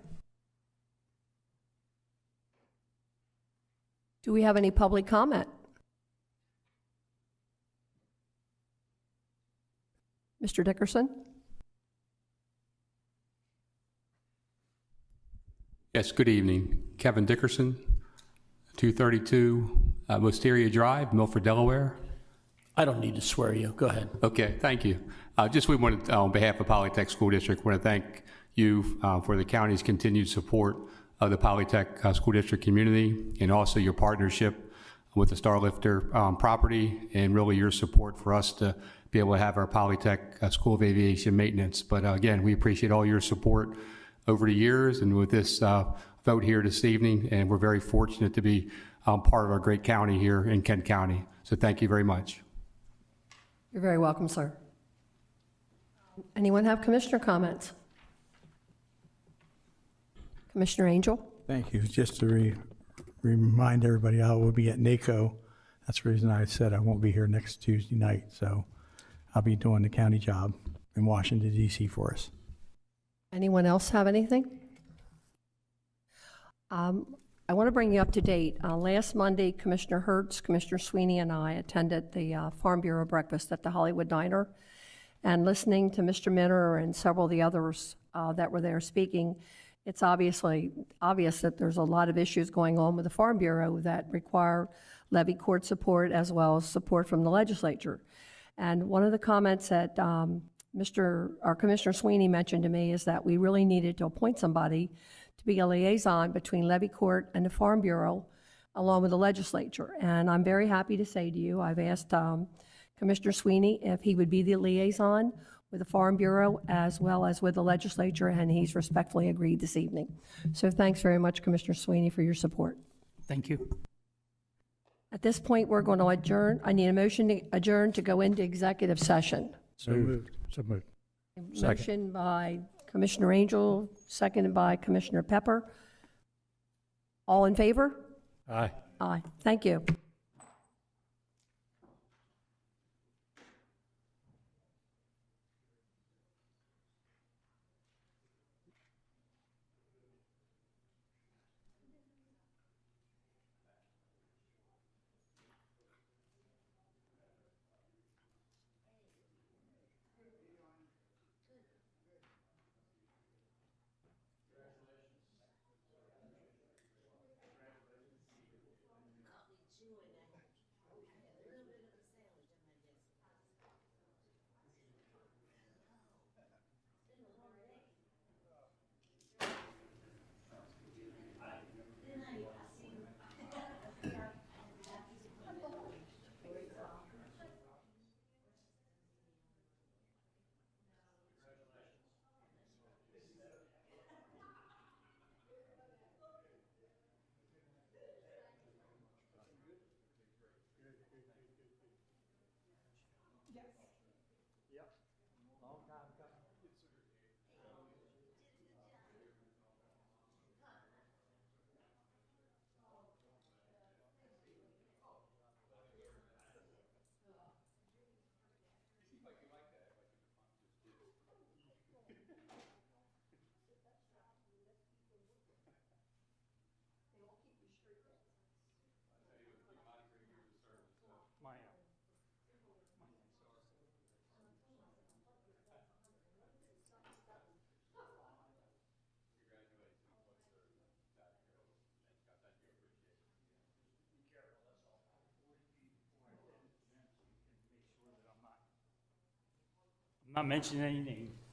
Do we have any public comment? Mr. Dickerson? Yes, good evening. Kevin Dickerson, 232 Wisteria Drive, Milford, Delaware. I don't need to swear you. Go ahead. Okay, thank you. We wanted, on behalf of Polytech School District, want to thank you for the county's continued support of the Polytech School District community, and also your partnership with the Starlifter property, and really your support for us to be able to have our Polytech School of Aviation maintenance. But again, we appreciate all your support over the years, and with this vote here this evening, and we're very fortunate to be part of our great county here in Kent County. So thank you very much. You're very welcome, sir. Anyone have commissioner comments? Commissioner Angel? Thank you. Just to remind everybody, I will be at NACO. That's the reason I said I won't be here next Tuesday night. So I'll be doing the county job in Washington, D.C. for us. Anyone else have anything? I want to bring you up to date. Last Monday, Commissioner Hertz, Commissioner Sweeney, and I attended the Farm Bureau breakfast at the Hollywood Diner. And listening to Mr. Minner and several of the others that were there speaking, it's obvious that there's a lot of issues going on with the Farm Bureau that require levy court support as well as support from the legislature. And one of the comments that Commissioner Sweeney mentioned to me is that we really needed to appoint somebody to be a liaison between levy court and the Farm Bureau, along with the legislature. And I'm very happy to say to you, I've asked Commissioner Sweeney if he would be the liaison with the Farm Bureau as well as with the legislature, and he's respectfully agreed this evening. So thanks very much, Commissioner Sweeney, for your support. Thank you. At this point, we're going to adjourn. I need a motion to adjourn to go into executive session. So moved. So moved. Motion by Commissioner Angel, seconded by Commissioner Pepper. All in favor? Aye. Aye. Thank you. I'm not mentioning any names.